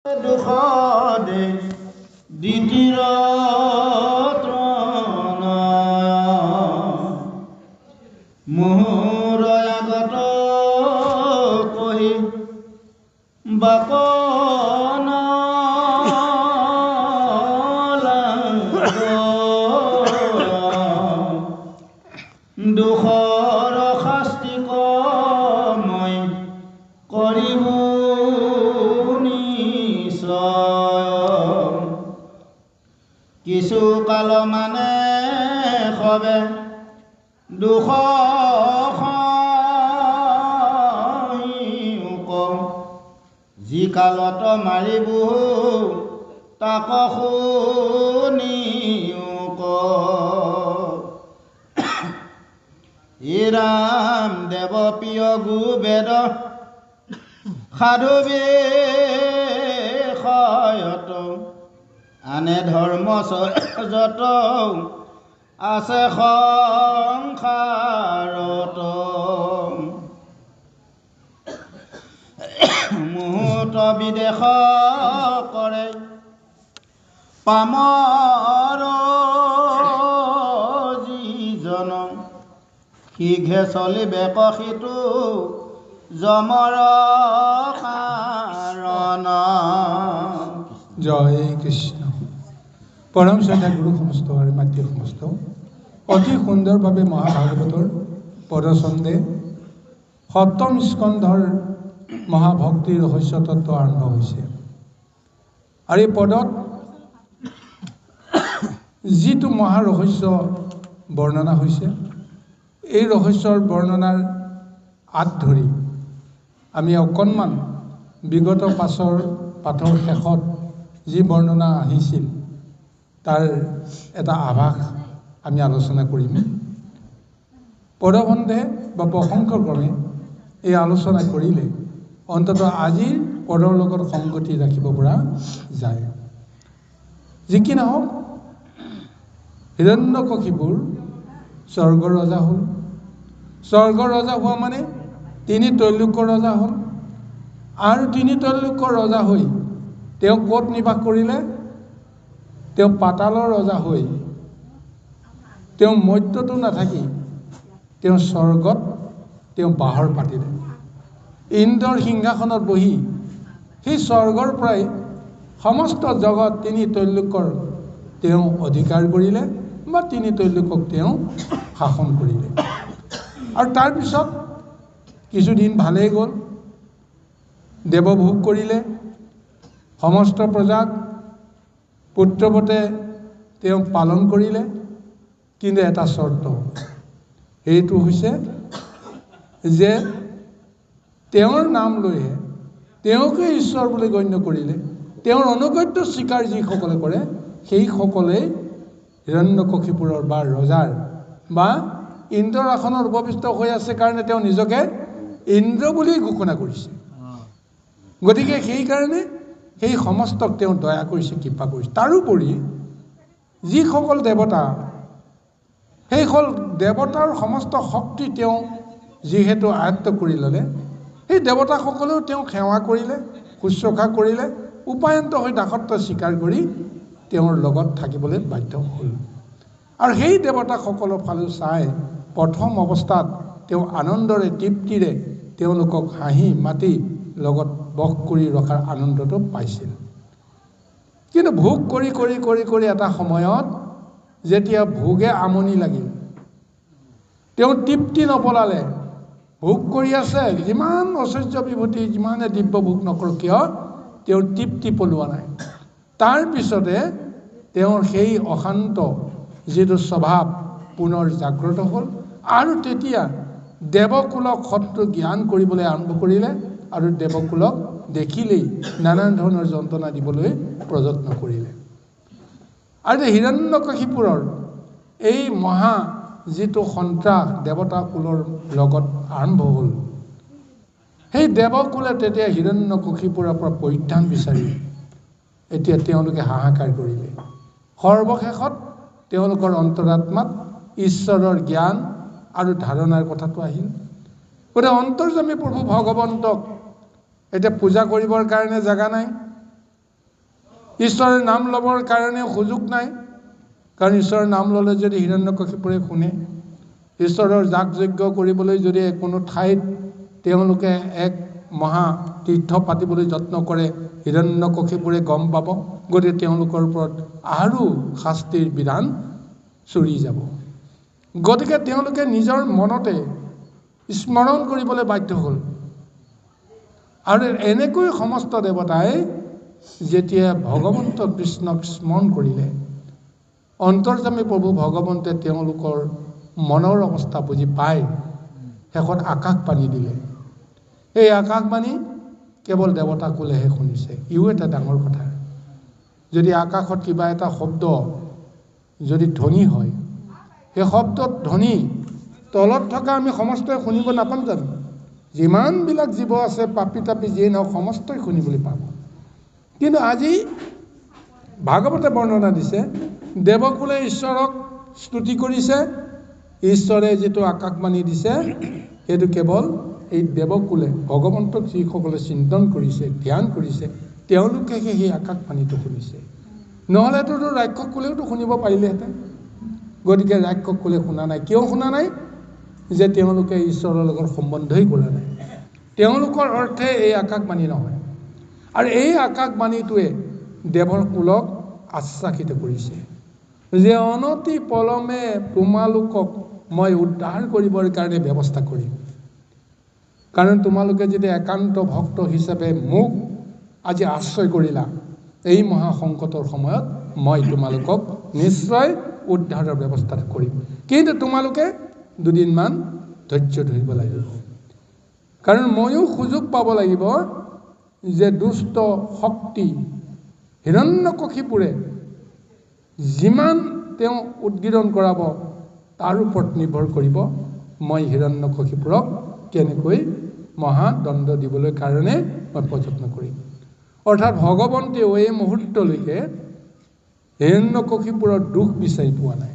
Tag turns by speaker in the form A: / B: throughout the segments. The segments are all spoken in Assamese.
A: দুখদে দ্বিতীয় মোহৰ আগত কহি বাপন দুখৰ শাস্তি মই কৰিব কিছু কাল মানে হবে দুখ যি কালত মাৰিব তাক শুনিও ৰাম দেৱ প্ৰিয় গুবেদ সাধু বিষয়ত আনে ধৰ্ম যত আছে সংসাৰত মুহূৰ্ত বিদেশ কৰে পামৰ যিজন শীঘ্ৰে চলিবে কষিতো যমৰ কাৰণ।
B: জয় কৃষ্ণ। পৰম শ্ৰদ্ধা গুৰু সমস্ত আৰু মাতৃ সমস্ত অতি সুন্দৰভাৱে মহাভাগৱতৰ পদচন্দে সপ্তম স্কন্ধৰ মহাভক্তিৰ ৰহস্য তত্ত্ব আৰম্ভ হৈছে। আৰু এই পদত যিটো মহাৰহস্য বৰ্ণনা হৈছে, এই ৰহস্যৰ বৰ্ণনাৰ আঁত ধৰি আমি অকণমান বিগত পাঠৰ শেষত যি বৰ্ণনা আহিছিল তাৰ এটা আভাস আমি আলোচনা কৰিম। পদবন্ধে বা প্ৰসংগক্ৰমে এই আলোচনা কৰিলে অন্ততঃ আজিৰ পদৰ লগত সংগতি ৰাখিব পৰা যায়। যি কি নহওক, হিৰণ্যকশিপুৰ স্বৰ্গৰ ৰজা হ'ল। স্বৰ্গৰ ৰজা হোৱা মানে তিনি ত্ৰৈলোক্যৰ ৰজা হ'ল। আৰু তিনি ত্ৰৈলোক্যৰ ৰজা হৈ তেওঁ ক'ত নিবাস কৰিলে? তেওঁ পাতালৰ ৰজা হৈ তেওঁ মৰ্ত্যটো নাথাকি তেওঁ স্বৰ্গত তেওঁ বাহৰ পাতিলে। ইন্দ্ৰৰ সিংহাসনত বহি সেই স্বৰ্গৰ পৰাই সমস্ত জগত তিনি ত্ৰৈলোক্যৰ তেওঁ অধিকাৰ কৰিলে বা তিনি ত্ৰৈলোক্যক তেওঁ শাসন কৰিলে। আৰু তাৰপিছত কিছুদিন ভালেই গ'ল, দেৱভোগ কৰিলে, সমস্ত প্ৰজাক পুত্ৰৱতে তেওঁ পালন কৰিলে। কিন্তু এটা চৰ্ত, সেইটো হৈছে যে তেওঁৰ নাম লৈহে তেওঁকে ঈশ্বৰ বুলি গণ্য কৰিলে। তেওঁৰ অনুগত্য স্বীকাৰ যিসকলে কৰে সেইসকলেই হিৰণ্যকশিপুৰৰ বা ৰজাৰ বা ইন্দ্ৰৰ আসনত উপবিষ্ট হৈ আছে কাৰণে তেওঁ নিজকে ইন্দ্ৰ বুলি ঘোষণা কৰিছে। গতিকে সেইকাৰণে সেই সমস্তক তেওঁ দয়া কৰিছে, কৃপা কৰিছে। তাৰোপৰি যিসকল দেৱতা, সেইসকল দেৱতাৰ সমস্ত শক্তি তেওঁ যিহেতু আয়ত্ত কৰি ল'লে, সেই দেৱতাসকলেও তেওঁক সেৱা কৰিলে, শুশ্ৰূষা কৰিলে, উপায়ন্ত হৈ দাসত্ব স্বীকাৰ কৰি তেওঁৰ লগত থাকিবলৈ বাধ্য হ'ল। আৰু সেই দেৱতাসকলৰ ফালেও চাই প্ৰথম অৱস্থাত তেওঁ আনন্দৰে তৃপ্তিৰে তেওঁলোকক হাঁহি মাতি লগত বস কৰি ৰখাৰ আনন্দটো পাইছিল। কিন্তু ভোগ কৰি কৰি কৰি কৰি এটা সময়ত যেতিয়া ভোগে আমনি লাগিল, তেওঁ তৃপ্তি নপলালে, ভোগ কৰি আছে, যিমান ঐশ্বৰ্য বিভূতি যিমানে দিব্য ভোগ নকৰক কিয় তেওঁৰ তৃপ্তি পলোৱা নাই। তাৰপিছতে তেওঁৰ সেই অশান্ত যিটো স্বভাৱ পুনৰ জাগ্ৰত হ'ল। আৰু তেতিয়া দেৱকুলক শত্ৰু জ্ঞান কৰিবলৈ আৰম্ভ কৰিলে আৰু দেৱকুলক দেখিলেই নানান ধৰণৰ যন্ত্ৰণা দিবলৈ প্ৰযত্ন কৰিলে। আৰু হিৰণ্যকশিপুৰৰ এই মহা যিটো সন্ত্ৰাস দেৱতাকুলৰ লগত আৰম্ভ হ'ল, সেই দেৱকুলে তেতিয়া হিৰণ্যকশিপুৰৰ পৰা পৰিত্ৰাণ বিচাৰি এতিয়া তেওঁলোকে হাহাকাৰ কৰিলে। সৰ্বশেষত তেওঁলোকৰ অন্তৰাত্মাত ঈশ্বৰৰ জ্ঞান আৰু ধাৰণাৰ কথাটো আহিল। গতিকে অন্তৰ্যামী প্ৰভু ভগৱন্তক এতিয়া পূজা কৰিবৰ কাৰণে জাগা নাই, ঈশ্বৰৰ নাম ল'বৰ কাৰণে সুযোগ নাই, কাৰণ ঈশ্বৰৰ নাম ল'লে যদি হিৰণ্যকশিপুৰে শুনে, ঈশ্বৰৰ যাগ যজ্ঞ কৰিবলৈ যদি কোনো ঠাইত তেওঁলোকে এক মহা তীৰ্থ পাতিবলৈ যত্ন কৰে, হিৰণ্যকশিপুৰে গম পাব, গতিকে তেওঁলোকৰ ওপৰত আৰু শাস্তিৰ বিধান চুৰি যাব। গতিকে তেওঁলোকে নিজৰ মনতে স্মৰণ কৰিবলৈ বাধ্য হ'ল। আৰু এনেকৈ সমস্ত দেৱতাই যেতিয়া ভগৱন্ত কৃষ্ণক স্মৰণ কৰিলে, অন্তৰ্যামী প্ৰভু ভগৱন্তে তেওঁলোকৰ মনৰ অৱস্থা বুজি পাই শেষত আকাশবাণী দিলে। এই আকাশবাণী কেৱল দেৱতাকুলেহে শুনিছে। ইও এটা ডাঙৰ কথা। যদি আকাশত কিবা এটা শব্দ যদি ধ্বনি হয়, সেই শব্দত ধ্বনি তলত থকা আমি সমস্তই শুনিব নাপাম জানো? যিমানবিলাক জীৱ আছে, পাপি তাপি যিয়ে নহওক, সমস্তই শুনিবলৈ পাব। কিন্তু আজি ভাগৱতে বৰ্ণনা দিছে, দেৱকুলে ঈশ্বৰক স্তুতি কৰিছে, ঈশ্বৰে যিটো আকাশবাণী দিছে সেইটো কেৱল এই দেৱকুলে ভগৱন্তক যিসকলে চিন্তন কৰিছে, ধ্যান কৰিছে, তেওঁলোকেহে সেই আকাশবাণীটো শুনিছে। নহ'লেতো ৰাক্ষস কুলেওতো শুনিব পাৰিলেহেঁতেন। গতিকে ৰাক্ষস কুলে শুনা নাই। কিয় শুনা নাই? যে তেওঁলোকে ঈশ্বৰৰ লগত সম্বন্ধই কৰা নাই। তেওঁলোকৰ অৰ্থে এই আকাশবাণী নহয়। আৰু এই আকাশবাণীটোৱে দেৱৰ কুলক আশ্বাসিত কৰিছে যে অনতি পলমে তোমালোকক মই উদ্ধাৰ কৰিবৰ কাৰণে ব্যৱস্থা কৰিম। কাৰণ তোমালোকে যদি একান্ত ভক্ত হিচাপে মোক আজি আশ্ৰয় কৰিলা, এই মহা সংকটৰ সময়ত মই তোমালোকক নিশ্চয় উদ্ধাৰৰ ব্যৱস্থা কৰিম। কিন্তু তোমালোকে দুদিনমান ধৈৰ্য ধৰিব লাগিব। কাৰণ ময়ো সুযোগ পাব লাগিব যে দুষ্ট শক্তি হিৰণ্যকশিপুৰে যিমান তেওঁ উদ্গীৰণ কৰাব তাৰ ওপৰত নিৰ্ভৰ কৰিব মই হিৰণ্যকশিপুৰক কেনেকৈ মহাদণ্ড দিবলৈ কাৰণে মই প্ৰযত্ন কৰিম। অৰ্থাৎ ভগৱন্তেও এই মুহূৰ্তলৈকে হিৰণ্যকশিপুৰৰ দুখ বিচাৰি পোৱা নাই।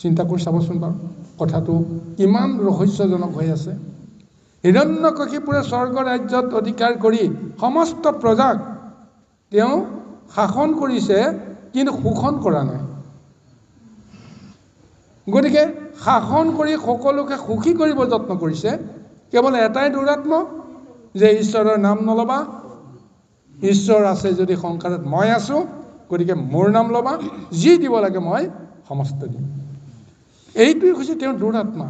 B: চিন্তা কৰি চাবচোন বাৰু, কথাটো কিমান ৰহস্যজনক হৈ আছে। হিৰণ্যকশিপুৰে স্বৰ্গ ৰাজ্যত অধিকাৰ কৰি সমস্ত প্ৰজাক তেওঁ শাসন কৰিছে, কিন্তু শোষণ কৰা নাই। গতিকে শাসন কৰি সকলোকে সুখী কৰিব যত্ন কৰিছে। কেৱল এটাই দুৰাত্ম যে ঈশ্বৰৰ নাম নল'বা, ঈশ্বৰ আছে যদি সংসাৰত মই আছোঁ, গতিকে মোৰ নাম ল'বা, যি দিব লাগে মই সমস্ত দিম। এইটোৱে হৈছে তেওঁৰ দুৰাত্মা।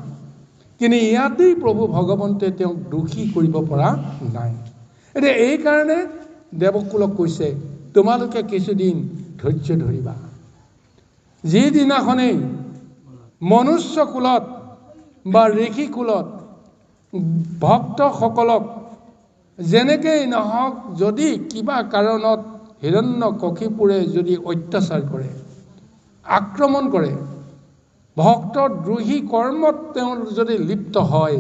B: কিন্তু ইয়াতেই প্ৰভু ভগৱন্তে তেওঁক দোষী কৰিব পৰা নাই। এতিয়া এইকাৰণে দেৱকুলক কৈছে, তোমালোকে কিছুদিন ধৈৰ্য ধৰিবা। যিদিনাখনেই মনুষ্য কুলত বা ঋষি কুলত ভক্তসকলক যেনেকেই নহওক, যদি কিবা কাৰণত হিৰণ্যকশিপুৰে যদি অত্যাচাৰ কৰে, আক্ৰমণ কৰে, ভক্তদ্ৰোহী কৰ্মত তেওঁ যদি লিপ্ত হয়,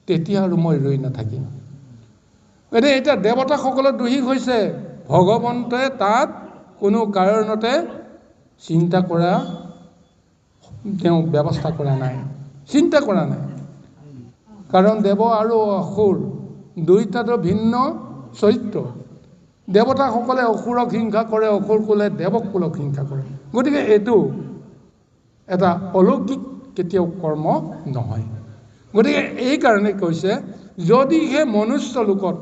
B: তেতিয়া আৰু মই ৰৈ নাথাকিম। এতিয়া দেৱতাসকলৰ দোষী হৈছে, ভগৱন্তই তাত কোনো কাৰণতে চিন্তা কৰা, তেওঁ ব্যৱস্থা কৰা নাই, চিন্তা কৰা নাই। কাৰণ দেৱ আৰু অসুৰ দুইটাতো ভিন্ন চৰিত্ৰ। দেৱতাসকলে অসুৰক হিংসা কৰে, অসুৰ কুলে দেৱকুলক হিংসা কৰে। গতিকে এইটো এটা অলৌকিক কেতিয়াও কৰ্ম নহয়। গতিকে এইকাৰণে কৈছে, যদিহে মনুষ্য লোকত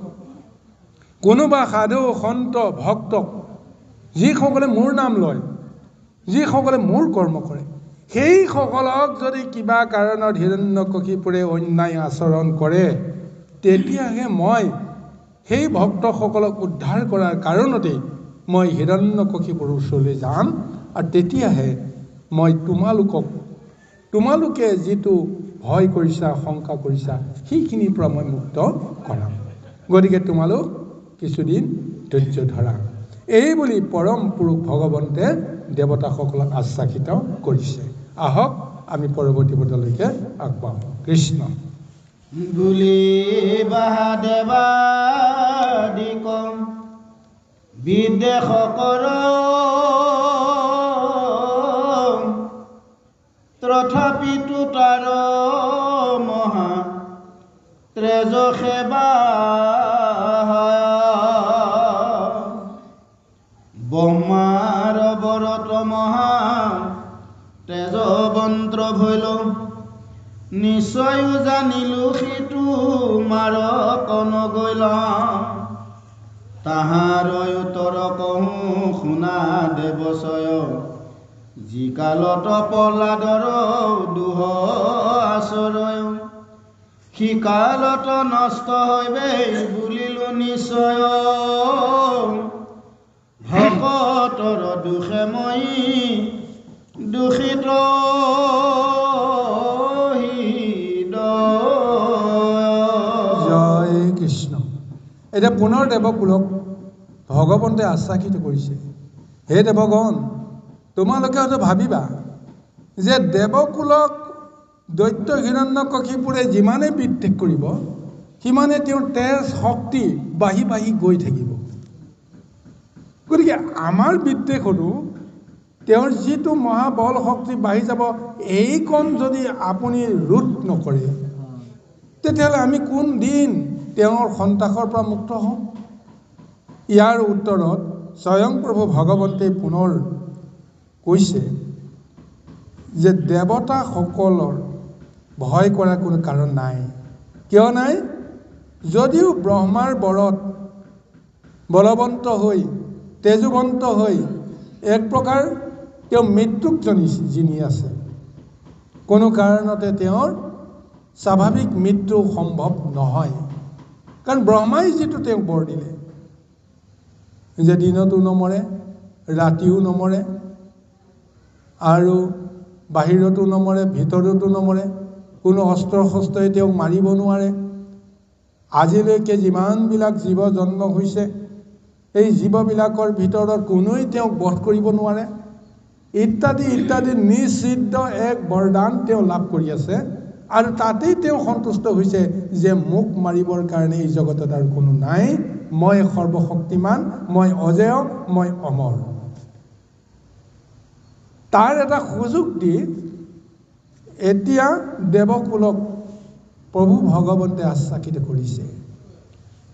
B: কোনোবা সাধু সন্ত ভক্তক, যিসকলে মোৰ নাম লয়, যিসকলে মোৰ কৰ্ম কৰে, সেইসকলক যদি কিবা কাৰণত হিৰণ্যকশিপুৰে অন্যায় আচৰণ কৰে, তেতিয়াহে মই সেই ভক্তসকলক উদ্ধাৰ কৰাৰ কাৰণতেই মই হিৰণ্যকশিপুৰৰ ওচৰলৈ যাম। আৰু তেতিয়াহে মই তোমালোকে যিটো ভয় কৰিছা, শংকা কৰিছা, সেইখিনিৰ পৰা মই মুক্ত কৰাম। গতিকে তোমালোক কিছুদিন ধৈৰ্য ধৰা, এই বুলি পৰম পুৰুষ ভগৱন্তে দেৱতাসকলক আশ্বাসিত কৰিছে। আহক আমি পৰৱৰ্তী পদলৈকে আগবাঢ়ো। কৃষ্ণ
A: বুলি বাহাদেৱাদিক বিদ্বেষ কৰ, তথাপিতো তাৰ মহা ত্ৰেজ সেৱা ব্ৰহ্মাৰ বৰত মহা তেজবন্ত্ৰ ভৈল নিশ্চয় জানিলো সিটো মাৰক নগৈল তাহাৰ উত্তৰ কহোঁ শুনা দেৱচয় যি কালত প্ৰহ্লাদৰ দুহ আশ্ৰয় সিকালত নষ্ট হইবে বুলিলো নিশ্চয় ভকতৰ দুখে মই দূষিত
B: জয় কৃষ্ণ। এতিয়া পুনৰ দেৱকুলক ভগৱন্তে আশ্বাসিত কৰিছে, হে দেৱগণ, তোমালোকে হয়তো ভাবিবা যে দেৱকুলক দৈত্য হিৰণ্যকশিপুৰে যিমানে বিদ্বেষ কৰিব সিমানে তেওঁৰ তেজ শক্তি বাঢ়ি বাঢ়ি গৈ থাকিব। গতিকে আমাৰ বিদ্বেষতো তেওঁৰ যিটো মহাবল শক্তি বাঢ়ি যাব, এইকণ যদি আপুনি ৰোধ নকৰে তেতিয়াহ'লে আমি কোন দিন তেওঁৰ সন্ত্ৰাসৰ পৰা মুক্ত হ'ম? ইয়াৰ উত্তৰত স্বয়ং প্ৰভু ভগৱন্তই পুনৰ কৈছে যে দেৱতাসকলৰ ভয় কৰাৰ কোনো কাৰণ নাই। কিয় নাই? যদিও ব্ৰহ্মাৰ বৰত বলৱন্ত হৈ তেজুবন্ত হৈ এক প্ৰকাৰ তেওঁ মৃত্যুক জিনি আছে, কোনো কাৰণতে তেওঁৰ স্বাভাৱিক মৃত্যু সম্ভৱ নহয়। কাৰণ ব্ৰহ্মাই যিটো তেওঁক বৰ দিলে যে দিনতো নমৰে ৰাতিও নমৰে আৰু বাহিৰতো নমৰে ভিতৰতো নমৰে, কোনো অস্ত্ৰ শস্ত্ৰই তেওঁক মাৰিব নোৱাৰে। আজিলৈকে যিমানবিলাক জীৱ জন্ম হৈছে এই জীৱবিলাকৰ ভিতৰত কোনোৱে তেওঁক বধ কৰিব নোৱাৰে, ইত্যাদি ইত্যাদি নিষিদ্ধ এক বৰদান তেওঁ লাভ কৰি আছে আৰু তাতেই তেওঁ সন্তুষ্ট হৈছে যে মোক মাৰিবৰ কাৰণে এই জগতত আৰু কোনো নাই, মই সৰ্বশক্তিমান, মই অজেয়, মই অমৰ। তাৰ এটা সুযোগ দি এতিয়া দেৱকুলক প্ৰভু ভগৱন্তে আশ্বাসিত কৰিছে।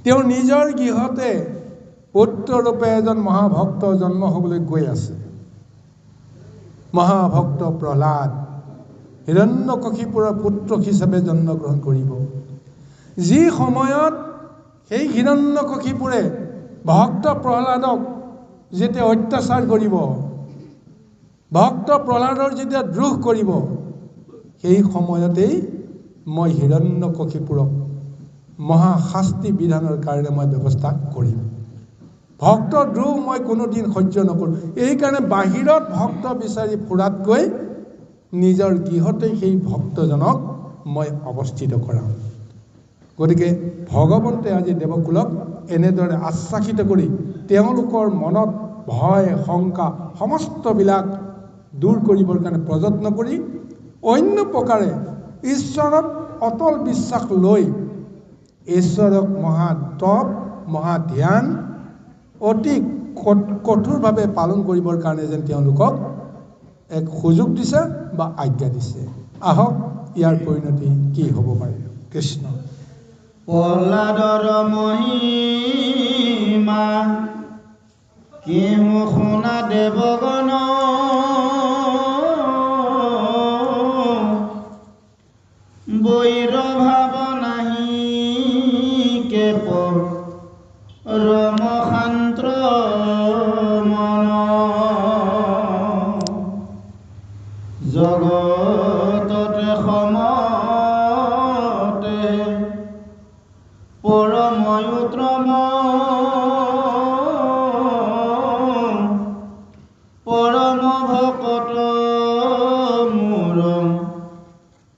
B: তেওঁ নিজৰ গৃহতে পুত্ৰৰূপে এজন মহাভক্ত জন্ম হ'বলৈ গৈ আছে। মহাভক্ত প্ৰহ্লাদ হিৰণ্যকশিপুৰৰ পুত্ৰ হিচাপে জন্মগ্ৰহণ কৰিব। যি সময়ত সেই হিৰণ্যকশিপুৰে ভক্ত প্ৰহ্লাদক যেতিয়া অত্যাচাৰ কৰিব, ভক্ত প্ৰহ্লাদৰ যেতিয়া দ্ৰোহ কৰিব, সেই সময়তেই মই হিৰণ্যকশিপুৰক মহাশাস্তি বিধানৰ কাৰণে মই ব্যৱস্থা কৰিম। ভক্ত দ্ৰোহ মই কোনোদিন সহ্য নকৰোঁ। এইকাৰণে বাহিৰত ভক্ত বিচাৰি ফুৰাতকৈ নিজৰ গৃহতেই সেই ভক্তজনক মই অৱস্থিত কৰাম। গতিকে ভগৱন্তে আজি দেৱকুলক এনেদৰে আশ্বাসিত কৰি তেওঁলোকৰ মনত ভয় শংকা সমস্তবিলাক দূৰ কৰিবৰ কাৰণে প্ৰযত্ন কৰি অন্য প্ৰকাৰে ঈশ্বৰত অটল বিশ্বাস লৈ ঈশ্বৰক মহা তপ মহা ধ্যান অতি কঠোৰভাৱে পালন কৰিবৰ কাৰণে যেন তেওঁলোকক এক সুযোগ দিছে বা আজ্ঞা দিছে। আহক ইয়াৰ পৰিণতি কি হ'ব পাৰে। কৃষ্ণ।
A: প্ৰহ্লাদৰ মহিমা কিহু শুনা দেৱগণ, বৈৰ ভাৱ নাহি কেপ ৰমশান্ত্ৰ মন, জগততে সমতে পৰময়ুত্ৰম, পৰম ভকত মোৰ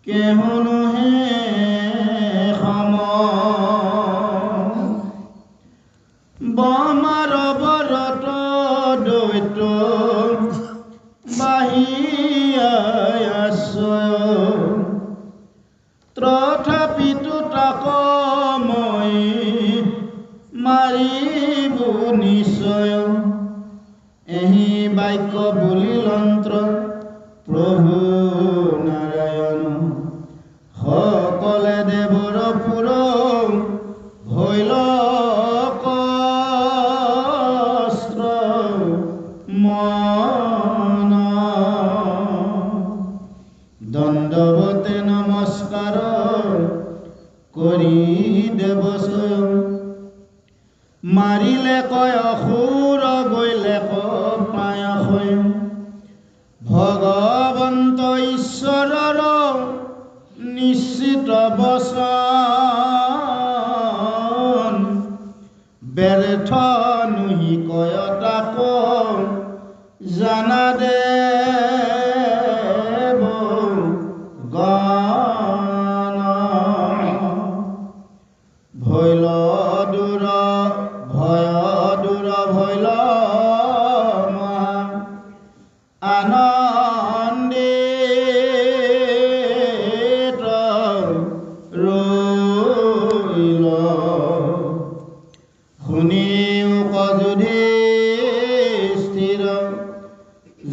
A: কেহনো হে সম, ব্ৰহ্মাৰ বৰত দৈত্য বাহিয়াই আশ্ৰয়, তথাপিতো তাক মই মাৰিব নিশ্চয়, এহি বাক্য বুলি লন্ত্ৰ প্ৰভু নাৰায়ণ, সকলে দেৱৰ পুৰ ভৈল কস্ত্ৰ, মাৰিলে কয় অসুৰ গৈলে পায় সয়ম ভগৱন্ত ঈশ্বৰৰ নিশ্চিত বচন ব্যৰ্থ নুহি কয় তাক জানা দেৱ গান ভৈল দূৰ ভয় দূৰ ভৈল মহা আনন্দিত ৰৈল শুনিও কজুধি স্থিৰ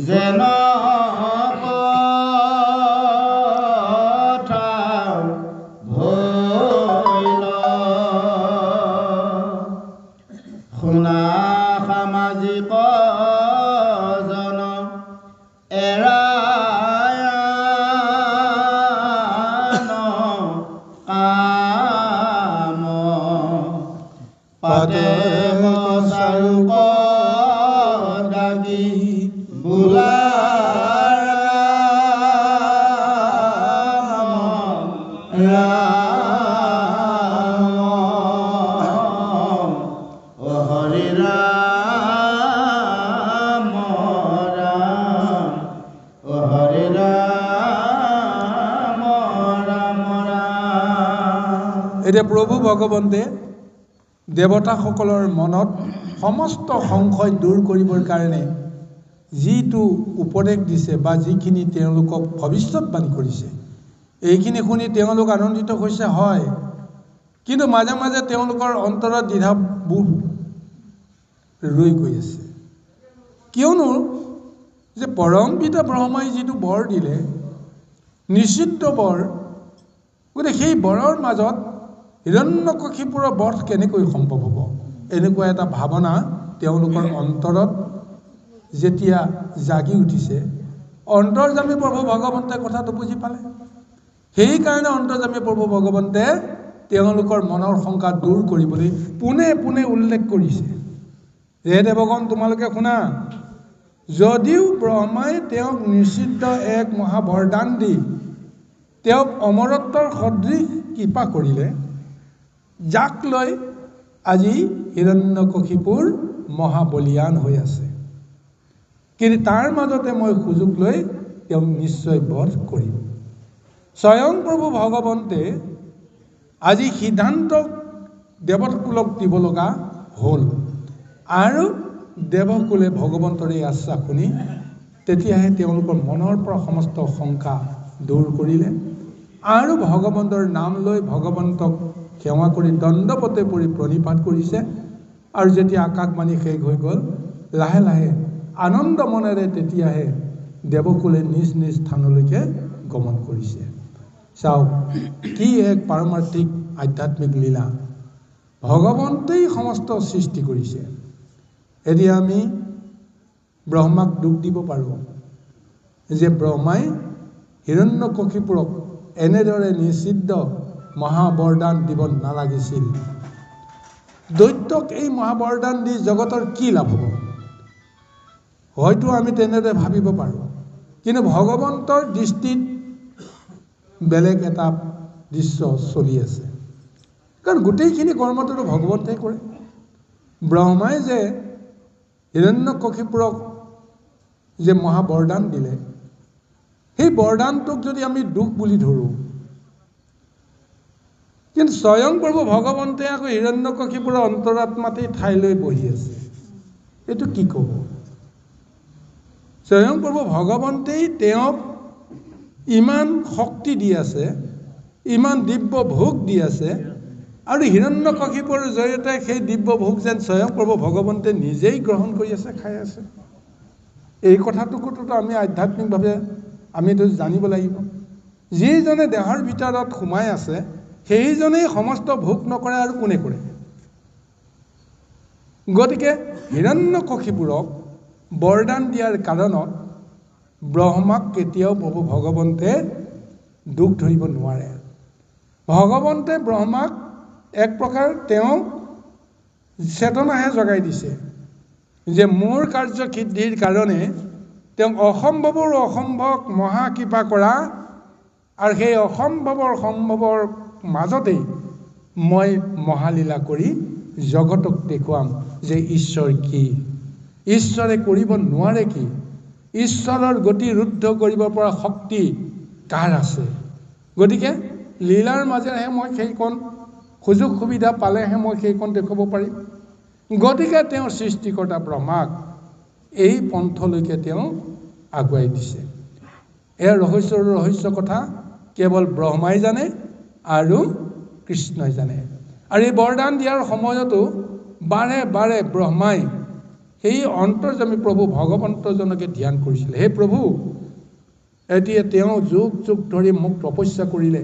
A: যেন কথা ভৈল শুনা সামাজিক জন এৰায়ন কাম পাতে বচাৰুক ডাকি বোলাৰ ৰাম অ হৰি ৰাম ৰাম অ হৰি ৰাম ৰাম ৰাম।
B: এতিয়া প্ৰভু ভগৱন্তে দেৱতাসকলৰ মনত সমস্ত সংশয় দূৰ কৰিবৰ কাৰণে যিটো উপদেশ দিছে বা যিখিনি তেওঁলোকক ভৱিষ্যতবাণী কৰিছে, এইখিনি শুনি তেওঁলোক আনন্দিত হৈছে হয়, কিন্তু মাজে মাজে তেওঁলোকৰ অন্তৰত দ্বিধাবোধ ৰৈ গৈ আছে। কিয়নো যে পৰম পিতা ব্ৰহ্মাই যিটো বৰ দিলে নিষিদ্ধ বৰ, গতিকে সেই বৰৰ মাজত হিৰণ্যকশিপুৰৰ বধ কেনেকৈ সম্ভৱ হ'ব, এনেকুৱা এটা ভাৱনা তেওঁলোকৰ অন্তৰত যেতিয়া জাগি উঠিছে, অন্তৰ্যামী প্ৰভু ভগৱন্তে কথাটো বুজি পালে। সেইকাৰণে অন্তৰ্যামী প্ৰভু ভগৱন্তে তেওঁলোকৰ মনৰ শংকা দূৰ কৰিবলৈ পোনে পোনে উল্লেখ কৰিছে। হে দেৱগণ, তোমালোকে শুনা, যদিও ব্ৰহ্মাই তেওঁক নিষিদ্ধ এক মহাবৰদান দি তেওঁক অমৰত্বৰ সদৃশ কৃপা কৰিলে, যাক লৈ আজি হিৰণ্যকশিপুৰ মহাবলীয়ান হৈ আছে, কিন্তু তাৰ মাজতে মই সুযোগ লৈ তেওঁক নিশ্চয় বধ কৰিম। স্বয়ং প্ৰভু ভগৱন্তে আজি সিদ্ধান্ত দেৱকুলক দিব লগা হ'ল, আৰু দেৱকুলে ভগৱন্তৰ এই আশ্বাস শুনি তেতিয়াহে তেওঁলোকৰ মনৰ পৰা সমস্ত শংকা দূৰ কৰিলে আৰু ভগৱন্তৰ নাম লৈ ভগৱন্তক সেৱা কৰি দণ্ডপতে পৰি প্ৰণিপাত কৰিছে। আৰু যেতিয়া আকাশবাণী শেষ হৈ গ'ল, লাহে লাহে আনন্দ মনেৰে তেতিয়াহে দেৱকুলে নিজ নিজ স্থানলৈকে গমন কৰিছে। চাওক, কি এক পাৰমাৰ্থিক আধ্যাত্মিক লীলা। ভগৱন্তেই সমস্ত সৃষ্টি কৰিছে। এতিয়া আমি ব্ৰহ্মাক দুখ দিব পাৰোঁ যে ব্ৰহ্মাই হিৰণ্যকশিপুৰক এনেদৰে নিষিদ্ধ মহাবৰদান দিব নালাগিছিল। দৈত্যক এই মহাবৰদান দি জগতৰ কি লাভ হ'ব? হয়তো আমি তেনেদৰে ভাবিব পাৰোঁ, কিন্তু ভগৱন্তৰ দৃষ্টিত বেলেগ এটা দৃশ্য চলি আছে। কাৰণ গোটেইখিনি কৰ্মটোতো ভগৱন্তে কৰে। ব্ৰহ্মাই যে হিৰণ্যকশিপুৰক যে মহাবৰদান দিলে, সেই বৰদানটোক যদি আমি দুখ বুলি ধৰোঁ, কিন্তু স্বয়ং প্ৰভু ভগৱন্তে আকৌ হিৰণ্যকশিপুৰৰ অন্তৰাত্মাতেই ঠাই লৈ বহি আছে। এইটো কি ক'ব? স্বয়ং প্ৰভু ভগৱন্তেই তেওঁক ইমান শক্তি দি আছে, ইমান দিব্য ভোগ দি আছে, আৰু হিৰণ্যকশিপুৰৰ জৰিয়তে সেই দিব্য ভোগ যেন স্বয়ং প্ৰভু ভগৱন্তে নিজেই গ্ৰহণ কৰি আছে, খাই আছে। এই কথাটোকোতো আমি আধ্যাত্মিকভাৱে আমিতো জানিব লাগিব। যিজনে দেহৰ ভিতৰত সোমাই আছে সেইজনেই সমস্ত ভোগ নকৰে আৰু কোনে কৰে? গতিকে হিৰণ্যকশিপুৰক বৰদান দিয়াৰ কাৰণত ব্ৰহ্মাক কেতিয়াও প্ৰভু ভগৱন্তে দুখ ধৰিব নোৱাৰে। ভগৱন্তে ব্ৰহ্মাক এক প্ৰকাৰ তেওঁ চেতনাহে জগাই দিছে যে মোৰ কাৰ্য সিদ্ধিৰ কাৰণে তেওঁক অসম্ভৱৰ অসম্ভৱ মহা কৃপা কৰা আৰু সেই অসম্ভৱৰ সম্ভৱৰ মাজতেই মই মহালীলা কৰি জগতক দেখুৱাম যে ঈশ্বৰ কি, ঈশ্বৰে কৰিব নোৱাৰে কি, ঈশ্বৰৰ গতি ৰুদ্ধ কৰিব পৰা শক্তি কাৰ আছে। গতিকে লীলাৰ মাজেৰেহে মই সেইকণ সুযোগ সুবিধা পালেহে মই সেইকণ দেখুৱাব পাৰিম। গতিকে তেওঁ সৃষ্টিকৰ্তা ব্ৰহ্মাক এই পন্থলৈকে তেওঁ আগুৱাই দিছে। এয়া ৰহস্য কথা কেৱল ব্ৰহ্মাই জানে আৰু কৃষ্ণই জানে। আৰু এই বৰদান দিয়াৰ সময়তো বাৰে বাৰে ব্ৰহ্মাই সেই অন্তৰ্যামী প্ৰভু ভগৱন্তজনকে ধ্যান কৰিছিলে। হে প্ৰভু, এতিয়া তেওঁ যুগ যুগ ধৰি মোক তপস্যা কৰিলে,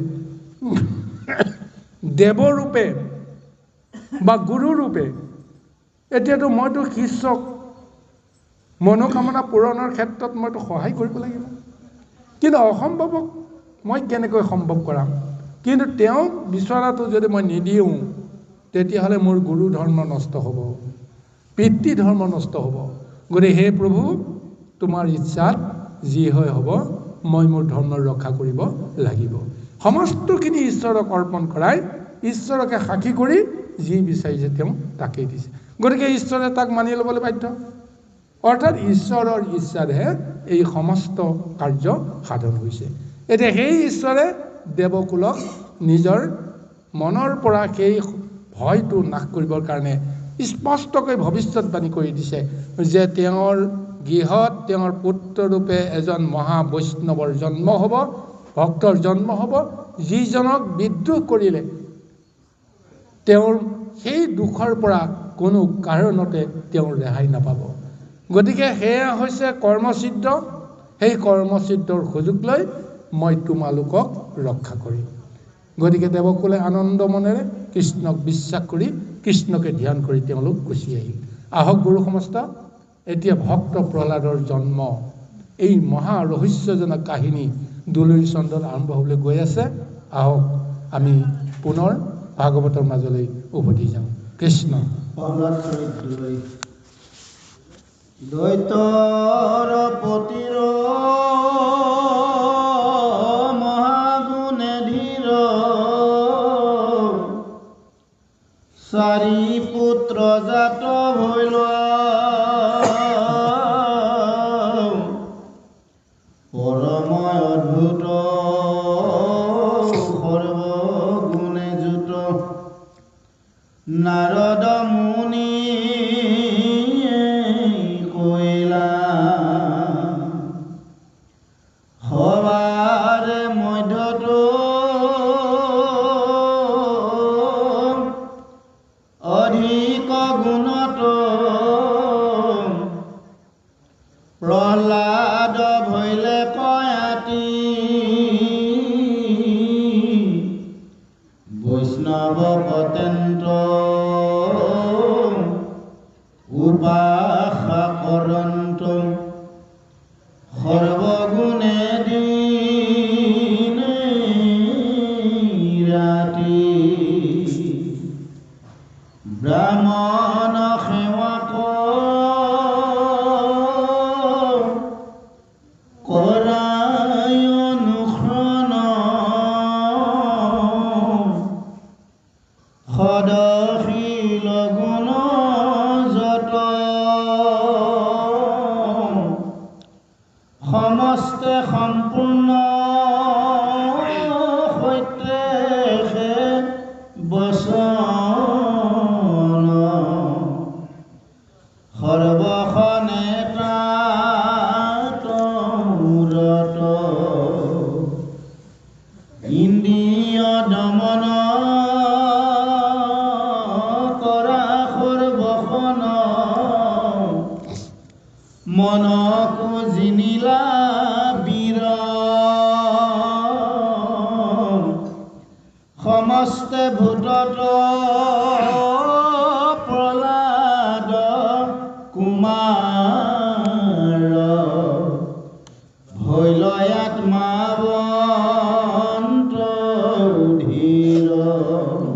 B: দেৱৰূপে বা গুৰুৰূপে, এতিয়াতো মইতো শিষ্যক মনোকামনা পূৰণৰ ক্ষেত্ৰত মইতো সহায় কৰিব লাগিব, কিন্তু অসম্ভৱক মই কেনেকৈ সম্ভৱ কৰাম। কিন্তু তেওঁ বিচৰাটো যদি মই নিদিওঁ তেতিয়াহ'লে মোৰ গুৰু ধৰ্ম নষ্ট হ'ব, পিতৃ ধৰ্ম নষ্ট হ'ব। গতিকে হে প্ৰভু, তোমাৰ ইচ্ছাত যি হয় হ'ব, মই মোৰ ধৰ্ম ৰক্ষা কৰিব লাগিব। সমস্তখিনি ঈশ্বৰক অৰ্পণ কৰাই ঈশ্বৰকে সাক্ষী কৰি যি বিচাৰিছে তেওঁ তাকেই দিছে। গতিকে ঈশ্বৰে তাক মানি ল'বলৈ বাধ্য। অৰ্থাৎ ঈশ্বৰৰ ইচ্ছাৰেহে এই সমস্ত কাৰ্য সাধন হৈছে। এতিয়া সেই ঈশ্বৰে দেৱকুলক নিজৰ মনৰ পৰা সেই ভয়টো নাশ কৰিবৰ কাৰণে স্পষ্টকৈ ভৱিষ্যতবাণী কৰি দিছে যে তেওঁৰ গৃহত তেওঁৰ পুত্ৰৰূপে এজন মহাবৈষ্ণৱৰ জন্ম হ'ব, ভক্তৰ জন্ম হ'ব, যিজনক বিদ্ৰোহ কৰিলে তেওঁৰ সেই দুখৰ পৰা কোনো কাৰণতে তেওঁ ৰেহাই নাপাব। গতিকে সেয়া হৈছে কৰ্মচিদ্ধ। সেই কৰ্মচিদ্ধৰ সুযোগ লৈ মই তোমালোকক ৰক্ষা কৰিম। গতিকে দেৱকুলে আনন্দ মনেৰে কৃষ্ণক বিশ্বাস কৰি কৃষ্ণকে ধ্যান কৰি তেওঁলোক গুচি আহিল। আহক গুৰু সমস্ত, এতিয়া ভক্ত প্ৰহ্লাদৰ জন্ম, এই মহা ৰহস্যজনক কাহিনী দুলৰী চন্দত আৰম্ভ হ'বলৈ গৈ আছে। আহক আমি পুনৰ ভাগৱতৰ মাজলৈ উভতি যাওঁ। কৃষ্ণ।
A: প্ৰহ্লাদ চৰিত দৈতৰ পতিৰ মহাগুণে ধীৰ, চাৰি পুত্ৰ জাত ভৈল, পৰময় অদ্ভুত সৰ্বগুণে যুত, নাৰদ মুনি কৈলা, সবাৰ মধ্যতো অধিক গুণত, প্ৰহ্লাদ ভৈলে কয়াতি, বৈষ্ণৱ পতেন্দ্ৰ উপাসা কৰন্ত, সৰ্বগুণে দিনে ৰাতি, ব্ৰাহ্মণ সেৱক কৰাই অনুসৰণ, সদশীল গুণ যত, সমস্তে সম্পূৰ্ণ সৈতে বচন, সৰ্বসনে তাত ইন্দ্ৰিয় দমন কৰা সৰ্বসন, মনকো জিনিলা বীৰ, সমস্তে ভূতত প্ৰহ্লাদ কুমাৰ, ভৈল আত্মাবন্ত ধীৰ।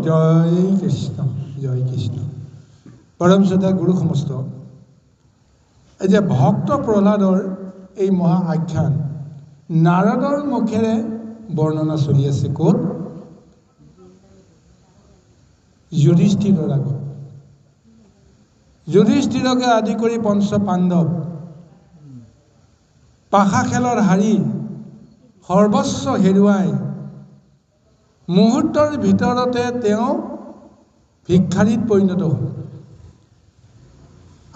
B: জয় কৃষ্ণ, জয় কৃষ্ণ। পৰম শ্ৰদ্ধা গুৰু সমস্ত, এই যে ভক্ত প্ৰহ্লাদৰ এই মহা আখ্যান নাৰদৰ মুখেৰে বৰ্ণনা চলি আছে। ক'ত? যুধিষ্ঠিৰৰ আগত। যুধিষ্ঠিৰকে আদি কৰি পঞ্চ পাণ্ডৱ পাশা খেলৰ হাৰি সৰ্বস্ব হেৰুৱাই মুহূৰ্তৰ ভিতৰতে তেওঁ ভিক্ষাৰীত পৰিণত হ'ল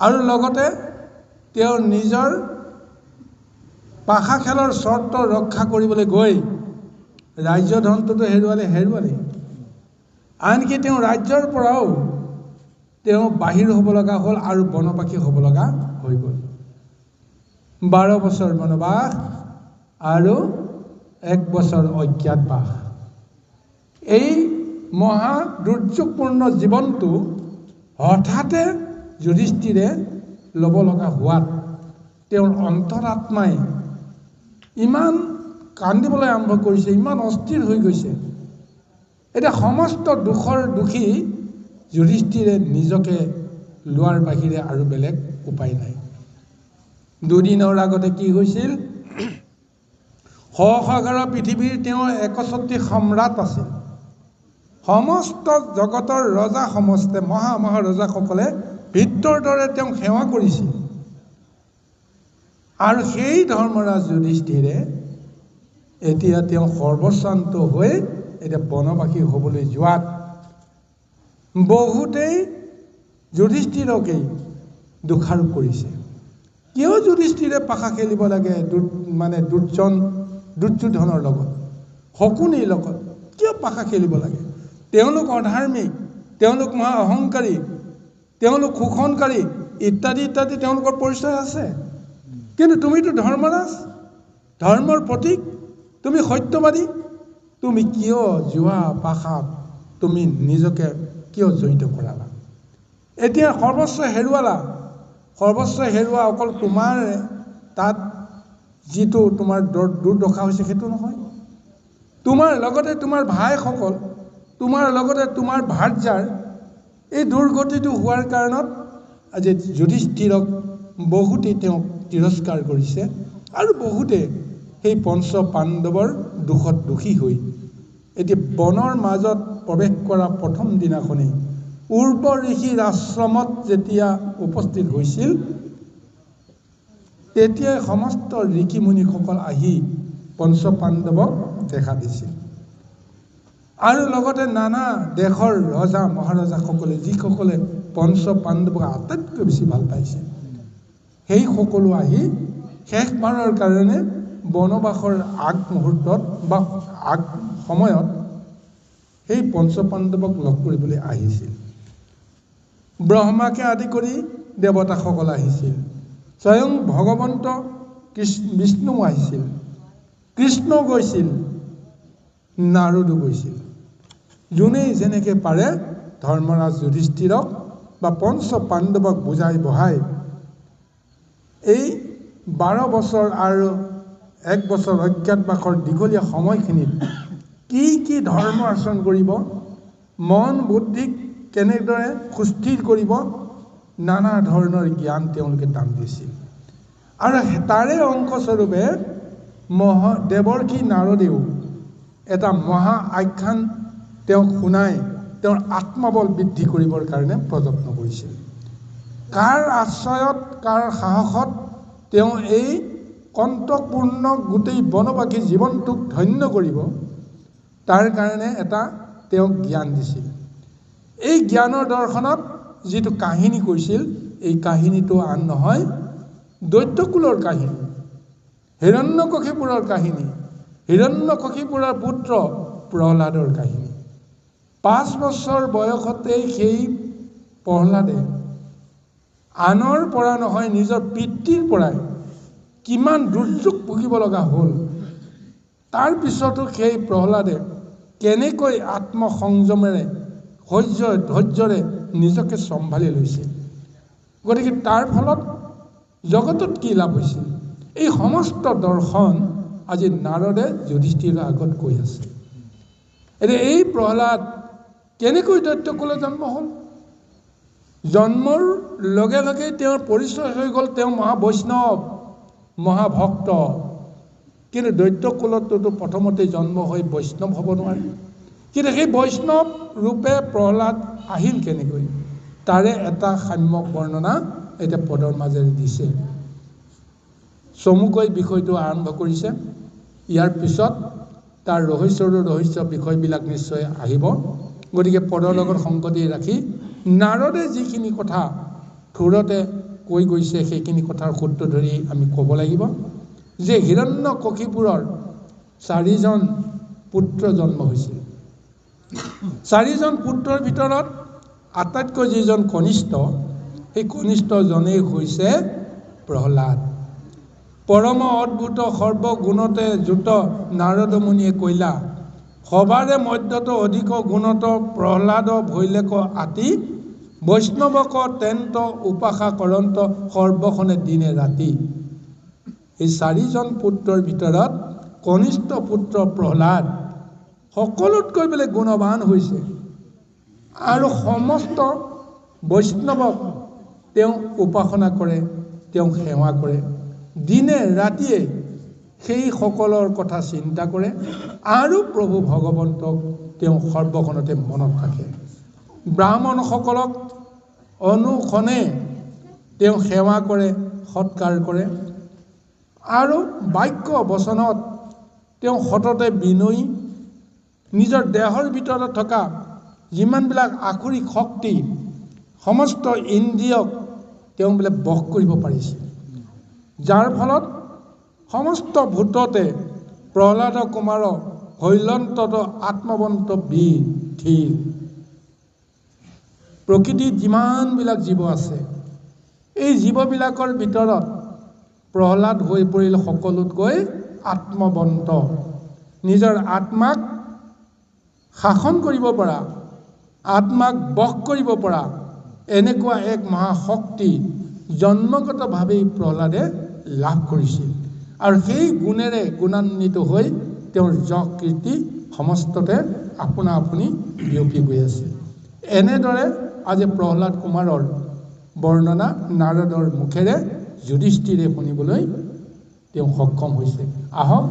B: আৰু লগতে তেওঁ নিজৰ পাশা খেলৰ চৰ্ত ৰক্ষা কৰিবলৈ গৈ ৰাজ্য ধনটোতো হেৰুৱালে। আনকি তেওঁ ৰাজ্যৰ পৰাও তেওঁ বাহিৰ হ'ব লগা হ'ল আৰু বনবাসী হ'ব লগা হৈ গ'ল। 12 বছৰ বনবাস আৰু 1 বছৰ অজ্ঞাতবাস। এই মহা দুৰ্যোগপূৰ্ণ জীৱনটো হঠাতে যুধিষ্ঠিৰে ল'ব লগা হোৱাত তেওঁৰ অন্তৰাত্মাই ইমান কান্দিবলৈ আৰম্ভ কৰিছে, ইমান অস্থিৰ হৈ গৈছে। এতিয়া সমস্ত দুখৰ দোষী যুধিষ্ঠিৰে নিজকে লোৱাৰ বাহিৰে আৰু বেলেগ উপায় নাই। দুদিনৰ আগতে কি হৈছিল? সসাগৰৰ পৃথিৱীৰ তেওঁ 61 সম্ৰাট আছিল। সমস্ত জগতৰ ৰজা সমস্তে মহা ৰজাসকলে পিতৃৰ দৰে তেওঁক সেৱা কৰিছিল। আৰু সেই ধৰ্মৰাজ যুধিষ্ঠিৰে এতিয়া তেওঁ সৰ্বশ্ৰান্ত হৈ এতিয়া বনবাসী হ'বলৈ যোৱাত বহুতেই যুধিষ্ঠিৰকেই দোষাৰোপ কৰিছে। কিয় যুধিষ্ঠিৰে পাশা খেলিব লাগে দুৰ্যোধনৰ লগত, শকুনিৰ লগত? কিয় পাশা খেলিব লাগে? তেওঁলোক অধাৰ্মিক, তেওঁলোক মহা অহংকাৰী, তেওঁলোক শোষণকাৰী ইত্যাদি তেওঁলোকৰ পৰিচয় আছে। কিন্তু তুমিতো ধৰ্মৰাজ, ধৰ্মৰ প্ৰতীক, তুমি সত্যবাদী, তুমি কিয় যোৱা পাশাত তুমি নিজকে কিয় জড়িত কৰালা? এতিয়া সৰ্বস্ব হেৰুৱালা। সৰ্বস্ব হেৰুৱা অকল তোমাৰ তাত যিটো তোমাৰ দুৰ্দশা হৈছে সেইটো নহয়, তোমাৰ লগতে তোমাৰ ভাইসকল, তোমাৰ লগতে তোমাৰ ভাৰ্যাৰ এই দুৰ্গতিটো হোৱাৰ কাৰণত আজি যুধিষ্ঠিৰক বহুতেই তেওঁক তিৰস্কাৰ কৰিছে আৰু বহুতে সেই পঞ্চ পাণ্ডৱৰ দুখত দোষী হৈ এতিয়া বনৰ মাজত প্ৰৱেশ কৰা প্ৰথম দিনাখনেই উৰ্ব ঋষিৰ আশ্ৰমত যেতিয়া উপস্থিত হৈছিল, তেতিয়াই সমস্ত ঋষি মুনিসকল আহি পঞ্চ পাণ্ডৱক দেখা দিছিল। আৰু লগতে নানা দেশৰ ৰজা মহাৰজাসকলে যিসকলে পঞ্চ পাণ্ডৱক আটাইতকৈ বেছি ভাল পাইছে, সেই সকলো আহি শেষবাৰৰ কাৰণে বনবাসৰ আগমুহূৰ্তত বা আগ সময়ত সেই পঞ্চ পাণ্ডৱক লগ কৰিবলৈ আহিছিল। ব্ৰহ্মাকে আদি কৰি দেৱতাসকল আহিছিল, স্বয়ং ভগৱন্ত বিষ্ণু আহিছিল, কৃষ্ণ গৈছিল, নাৰদো গৈছিল। যোনেই যেনেকৈ পাৰে ধৰ্মৰাজ যুধিষ্ঠিৰক বা পঞ্চ পাণ্ডৱক বুজাই বহাই এই 12 বছৰ আৰু 1 বছৰ অজ্ঞাতবাসৰ দীঘলীয়া সময়খিনিত কি ধৰ্ম আচৰণ কৰিব, মন বুদ্ধিক কেনেদৰে সুস্থিৰ কৰিব, নানা ধৰণৰ জ্ঞান তেওঁলোকে দান দিছিল। আৰু তাৰে অংশস্বৰূপে দেৱৰ্ষি নাৰদেও এটা মহা আখ্যান তেওঁক শুনাই তেওঁৰ আত্মবল বৃদ্ধি কৰিবৰ কাৰণে প্ৰযত্ন কৰিছিল। কাৰ আশ্ৰয়ত, কাৰ সাহসত তেওঁ এই কণ্টকপূৰ্ণ গোটেই বনবাসী জীৱনটোক ধন্য কৰিব, তাৰ কাৰণে এটা তেওঁক জ্ঞান দিছিল। এই জ্ঞানৰ দৰ্শনত যিটো কাহিনী কৈছিল, এই কাহিনীটো আন নহয়, দৈত্যকুলৰ কাহিনী, হিৰণ্যকশিপুৰৰ কাহিনী, হিৰণ্যকশিপুৰৰ পুত্ৰ প্ৰহ্লাদৰ কাহিনী। 5 বছৰ বয়সতেই সেই প্ৰহ্লাদে আনৰ পৰা নহয় নিজৰ পিতৃৰ পৰাই কিমান দুৰ্যোগ ভুগিব লগা হ'ল, তাৰপিছতো সেই প্ৰহ্লাদে কেনেকৈ আত্মসংযমেৰে ধৈৰ্যৰে নিজকে চম্ভালি লৈছিল। গতিকে তাৰ ফলত জগতত কি লাভ হৈছিল, এই সমস্ত দৰ্শন আজি নাৰদে যুধিষ্ঠিৰৰ আগত কৈ আছে। এতিয়া এই প্ৰহ্লাদ কেনেকৈ দৈত্যকুলত জন্ম হ'ল? জন্মৰ লগে লগে তেওঁৰ পৰিচয় হৈ গ'ল তেওঁ মহাবৈষ্ণৱ মহাভক্ত। কিন্তু দৈত্য কুলততো প্ৰথমতে জন্ম হৈ বৈষ্ণৱ হ'ব নোৱাৰে। কিন্তু সেই বৈষ্ণৱ ৰূপে প্ৰহ্লাদ আহিল কেনেকৈ, তাৰে এটা সাম্যক বৰ্ণনা এতিয়া পদৰ মাজেৰে দিছে। চমুকৈ বিষয়টো আৰম্ভ কৰিছে। ইয়াৰ পিছত তাৰ ৰহস্য বিষয়বিলাক নিশ্চয় আহিব। গতিকে পদৰ লগত সংগতি ৰাখি নাৰদে যিখিনি কথা থোৰতে কৈ গৈছে সেইখিনি কথাৰ সূত্ৰ ধৰি আমি ক'ব লাগিব যে হিৰণ্যকশিপুৰৰ 4জন পুত্ৰ জন্ম হৈছিল। 4জন পুত্ৰৰ ভিতৰত আটাইতকৈ যিজন কনিষ্ঠ, সেই কনিষ্ঠজনেই হৈছে প্ৰহ্লাদ। পৰম অদ্ভুত সৰ্বগুণতে যুত নাৰদ মুনিয়ে কৈলা, সবাৰে মধ্যত অধিক গুণত প্ৰহ্লাদ ভৈলেক আতি, বৈষ্ণৱক তেন্ত উপাসা কৰন্ত সৰ্বখনে দিনে ৰাতি। এই 4জন পুত্ৰৰ ভিতৰত কনিষ্ঠ পুত্ৰ প্ৰহ্লাদ সকলোতকৈ বোলে গুণৱান হৈছে আৰু সমস্ত বৈষ্ণৱক তেওঁ উপাসনা কৰে, তেওঁ সেৱা কৰে, দিনে ৰাতিয়ে সেই সকলৰ কথা চিন্তা কৰে আৰু প্ৰভু ভগৱন্তক তেওঁ সৰ্বখনতে মনত ৰাখে। ব্ৰাহ্মণসকলক অনুক্ষণে তেওঁ সেৱা কৰে, সৎকাৰ কৰে আৰু বাক্য বচনত তেওঁ সততে বিনয়ী। নিজৰ দেহৰ ভিতৰত থকা যিমানবিলাক আসুৰিক শক্তি সমস্ত ইন্দ্ৰিয়ক তেওঁ বোলে বশ কৰিব পাৰিছিল, যাৰ ফলত সমস্ত ভূততে প্ৰহ্লাদ কুমাৰ হৈলন্তত আত্মবন্ত বিধি। প্ৰকৃতিত যিমানবিলাক জীৱ আছে এই জীৱবিলাকৰ ভিতৰত প্ৰহ্লাদ হৈ পৰিল সকলোতকৈ আত্মবন্ত। নিজৰ আত্মাক শাসন কৰিব পৰা, আত্মাক বশ কৰিব পৰা এনেকুৱা এক মহাশক্তি জন্মগতভাৱেই প্ৰহ্লাদে লাভ কৰিছিল আৰু সেই গুণেৰে গুণান্বিত হৈ তেওঁৰ যশ কীৰ্তি সমস্ততে আপোনা আপুনি বিয়পি গৈ আছে। এনেদৰে আজি প্ৰহ্লাদ কুমাৰৰ বৰ্ণনা নাৰদৰ মুখেৰে যুধিষ্ঠিৰে শুনিবলৈ তেওঁ সক্ষম হৈছে। আহক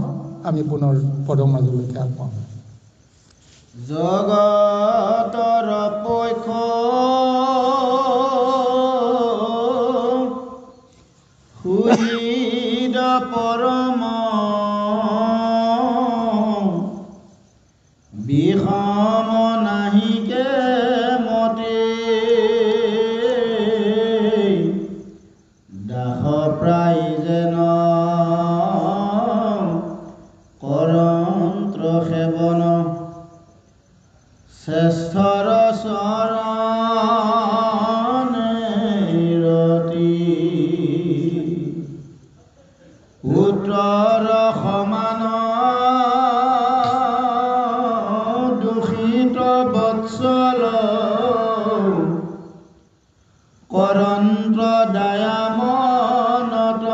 B: আমি পুনৰ পদৰ মাজলৈকে আগবাঢ়ো।
A: জগতৰ পক্ষ সুহৃদ পৰম বিষম নাহিকে মতে দাস প্ৰায় যেন কৰন্ত্ৰ সেৱন শ্ৰেষ্ঠৰ চৰণে ৰতি পুত্ৰৰ সমান দূষিত বৎসল কৰন্ত্ৰ দয়ামনত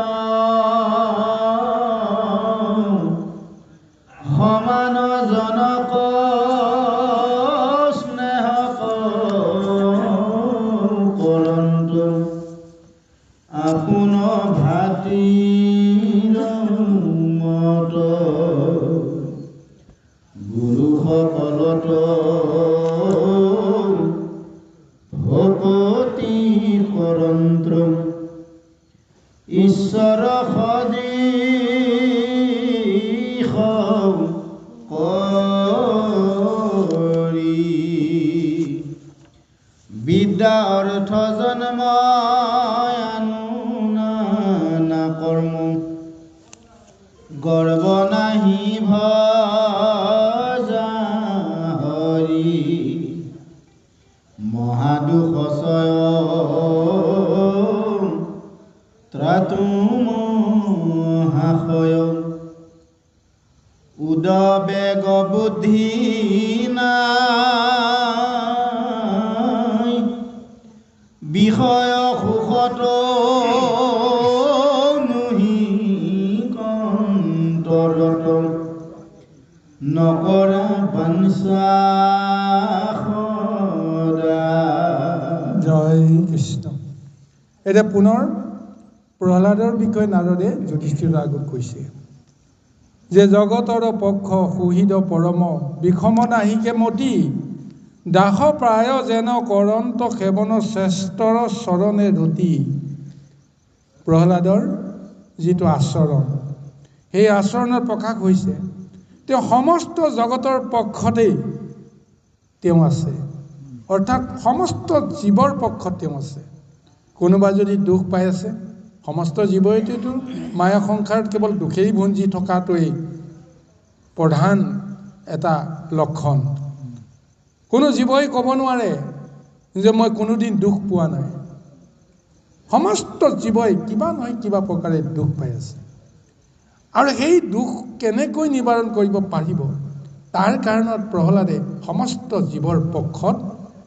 A: সমান জনক স্নেহ কৰন্ত আপোন ভাতৃৰ মত গুৰুসকলত ভকতি কৰন্ত্ৰ ঈশ্বৰ সদৃশ কৰি বিদ্যা অৰ্থ জন্ম আনুনা কৰ্ম গৰ্ব নাহি ভজা হৰি মহাদুষয় ত্ৰাতু মহাশয় উদবেগ বুদ্ধি নাই বিষয় সুখত নুহি কন্তৰত নকৰা বাঞ্ছা সদা।
B: জয় এতিয়া পুনৰ প্ৰহ্লাদৰ বিষয়ে নাৰদে যুধিষ্ঠিৰৰ আগত কৈছে যে জগতৰ পক্ষ সুহৃদ পৰম বিষম নাহিকে মতি দাস প্ৰায় যেন কৰন্ত সেৱন শ্ৰেষ্ঠৰ চৰণে ৰতি। প্ৰহ্লাদৰ যিটো আচৰণ, সেই আচৰণৰ প্ৰকাশ হৈছে তেওঁ সমস্ত জগতৰ পক্ষতেই তেওঁ আছে, অৰ্থাৎ সমস্ত জীৱৰ পক্ষত তেওঁ আছে। কোনোবা যদি দুখ পাই আছে, সমস্ত জীৱইতো মায়া সংসাৰত কেৱল দুখেই ভুঞ্জি থকাটোৱেই প্ৰধান এটা লক্ষণ। কোনো জীৱই ক'ব নোৱাৰে যে মই কোনোদিন দুখ পোৱা নাই। সমস্ত জীৱই কিবা নহয় কিবা প্ৰকাৰে দুখ পাই আছে, আৰু সেই দুখ কেনেকৈ নিবাৰণ কৰিব পাৰিব, তাৰ কাৰণত প্ৰহ্লাদে সমস্ত জীৱৰ পক্ষত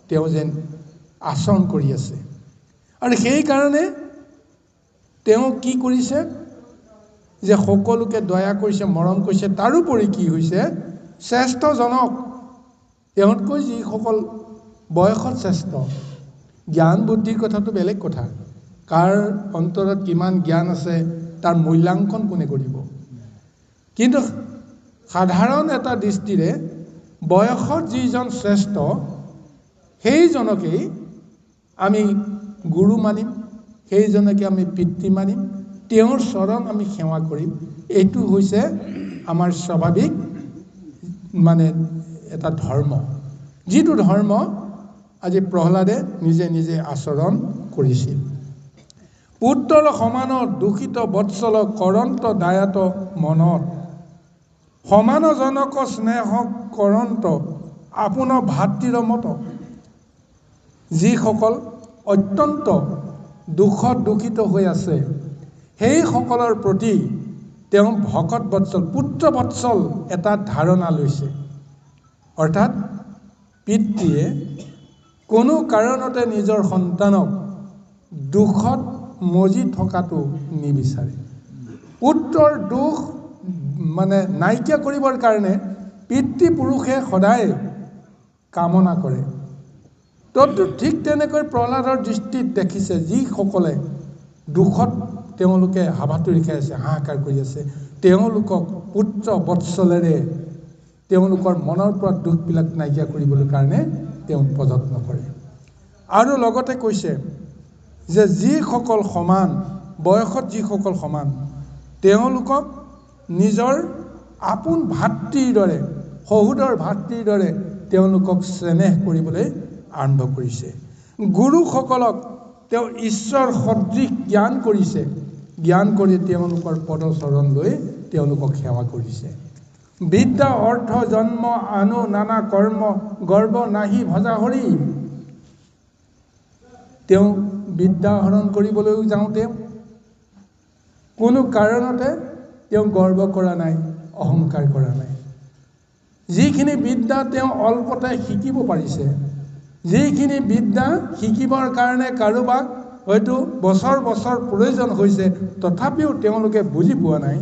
B: তেওঁ যেন আচৰণ কৰি আছে। আৰু সেইকাৰণে তেওঁ কি কৰিছে যে সকলোকে দয়া কৰিছে, মৰম কৰিছে। তাৰোপৰি কি হৈছে, শ্ৰেষ্ঠজনক, তেওঁতকৈ যিসকল বয়সত শ্ৰেষ্ঠ, জ্ঞান বুদ্ধিৰ কথাটো বেলেগ কথা, কাৰ অন্তৰত কিমান জ্ঞান আছে তাৰ মূল্যাংকন কোনে কৰিব। কিন্তু সাধাৰণ এটা দৃষ্টিৰে বয়সত যিজন শ্ৰেষ্ঠ, সেইজনকেই আমি গুৰু মানিম, সেইজনকে আমি পিতৃ মানিম, তেওঁৰ চৰণ আমি সেৱা কৰিম। এইটো হৈছে আমাৰ স্বাভাৱিক এটা ধৰ্ম, যিটো ধৰ্ম আজি প্ৰহ্লাদে নিজে নিজে আচৰণ কৰিছিল। পুত্ৰৰ সমান দূষিত বৎসল কৰন্ত দায়াত মনত, সমানজনক স্নেহ কৰন্ত আপোন ভাতৃৰ মত। যিসকল অত্যন্ত দুখত দূষিত হৈ আছে, সেইসকলৰ প্ৰতি তেওঁ ভকত বৎসল, পুত্ৰ বৎসল এটা ধাৰণা লৈছে। অৰ্থাৎ পিতৃয়ে কোনো কাৰণতে নিজৰ সন্তানক দুখত মজি থকাটো নিবিচাৰে। পুত্ৰৰ দুখ নাইকিয়া কৰিবৰ কাৰণে পিতৃপুৰুষে সদায় কামনা কৰে। তদ্ৰুপ ঠিক তেনেকৈ প্ৰহ্লাদৰ দৃষ্টিত দেখিছে, যিসকলে দুখত তেওঁলোকে হাবাথুৰি খাই আছে, হাহাকাৰ কৰি আছে, তেওঁলোকক পুত্ৰ বৎসলেৰে তেওঁলোকৰ মনৰ পৰা দুখবিলাক নাইকিয়া কৰিবলৈ কাৰণে তেওঁ প্ৰযত্ন কৰে। আৰু লগতে কৈছে যে যিসকল সমান, বয়সত যিসকল সমান, তেওঁলোকক নিজৰ আপোন ভাতৃৰ দৰে, সহোদৰ ভাতৃৰ দৰে তেওঁলোকক চেনেহ কৰিবলৈ আৰম্ভ কৰিছে। গুৰুসকলক তেওঁ ঈশ্বৰ সদৃশ জ্ঞান কৰিছে, জ্ঞান কৰি তেওঁলোকৰ পদচৰণ লৈ তেওঁলোকক সেৱা কৰিছে। বিদ্যা অৰ্থ জন্ম আনো নানা কৰ্ম গৰ্ব নাহি ভজা হৰি। তেওঁ বিদ্যা আহৰণ কৰিবলৈও যাওঁতে কোনো কাৰণতে তেওঁ গৰ্ব কৰা নাই, অহংকাৰ কৰা নাই। যিখিনি বিদ্যা তেওঁ অল্পতে শিকিব পাৰিছে, যিখিনি বিদ্যা শিকিবৰ কাৰণে কাৰোবাক হয়তো বছৰ বছৰ প্ৰয়োজন হৈছে, তথাপিও তেওঁলোকে বুজি পোৱা নাই,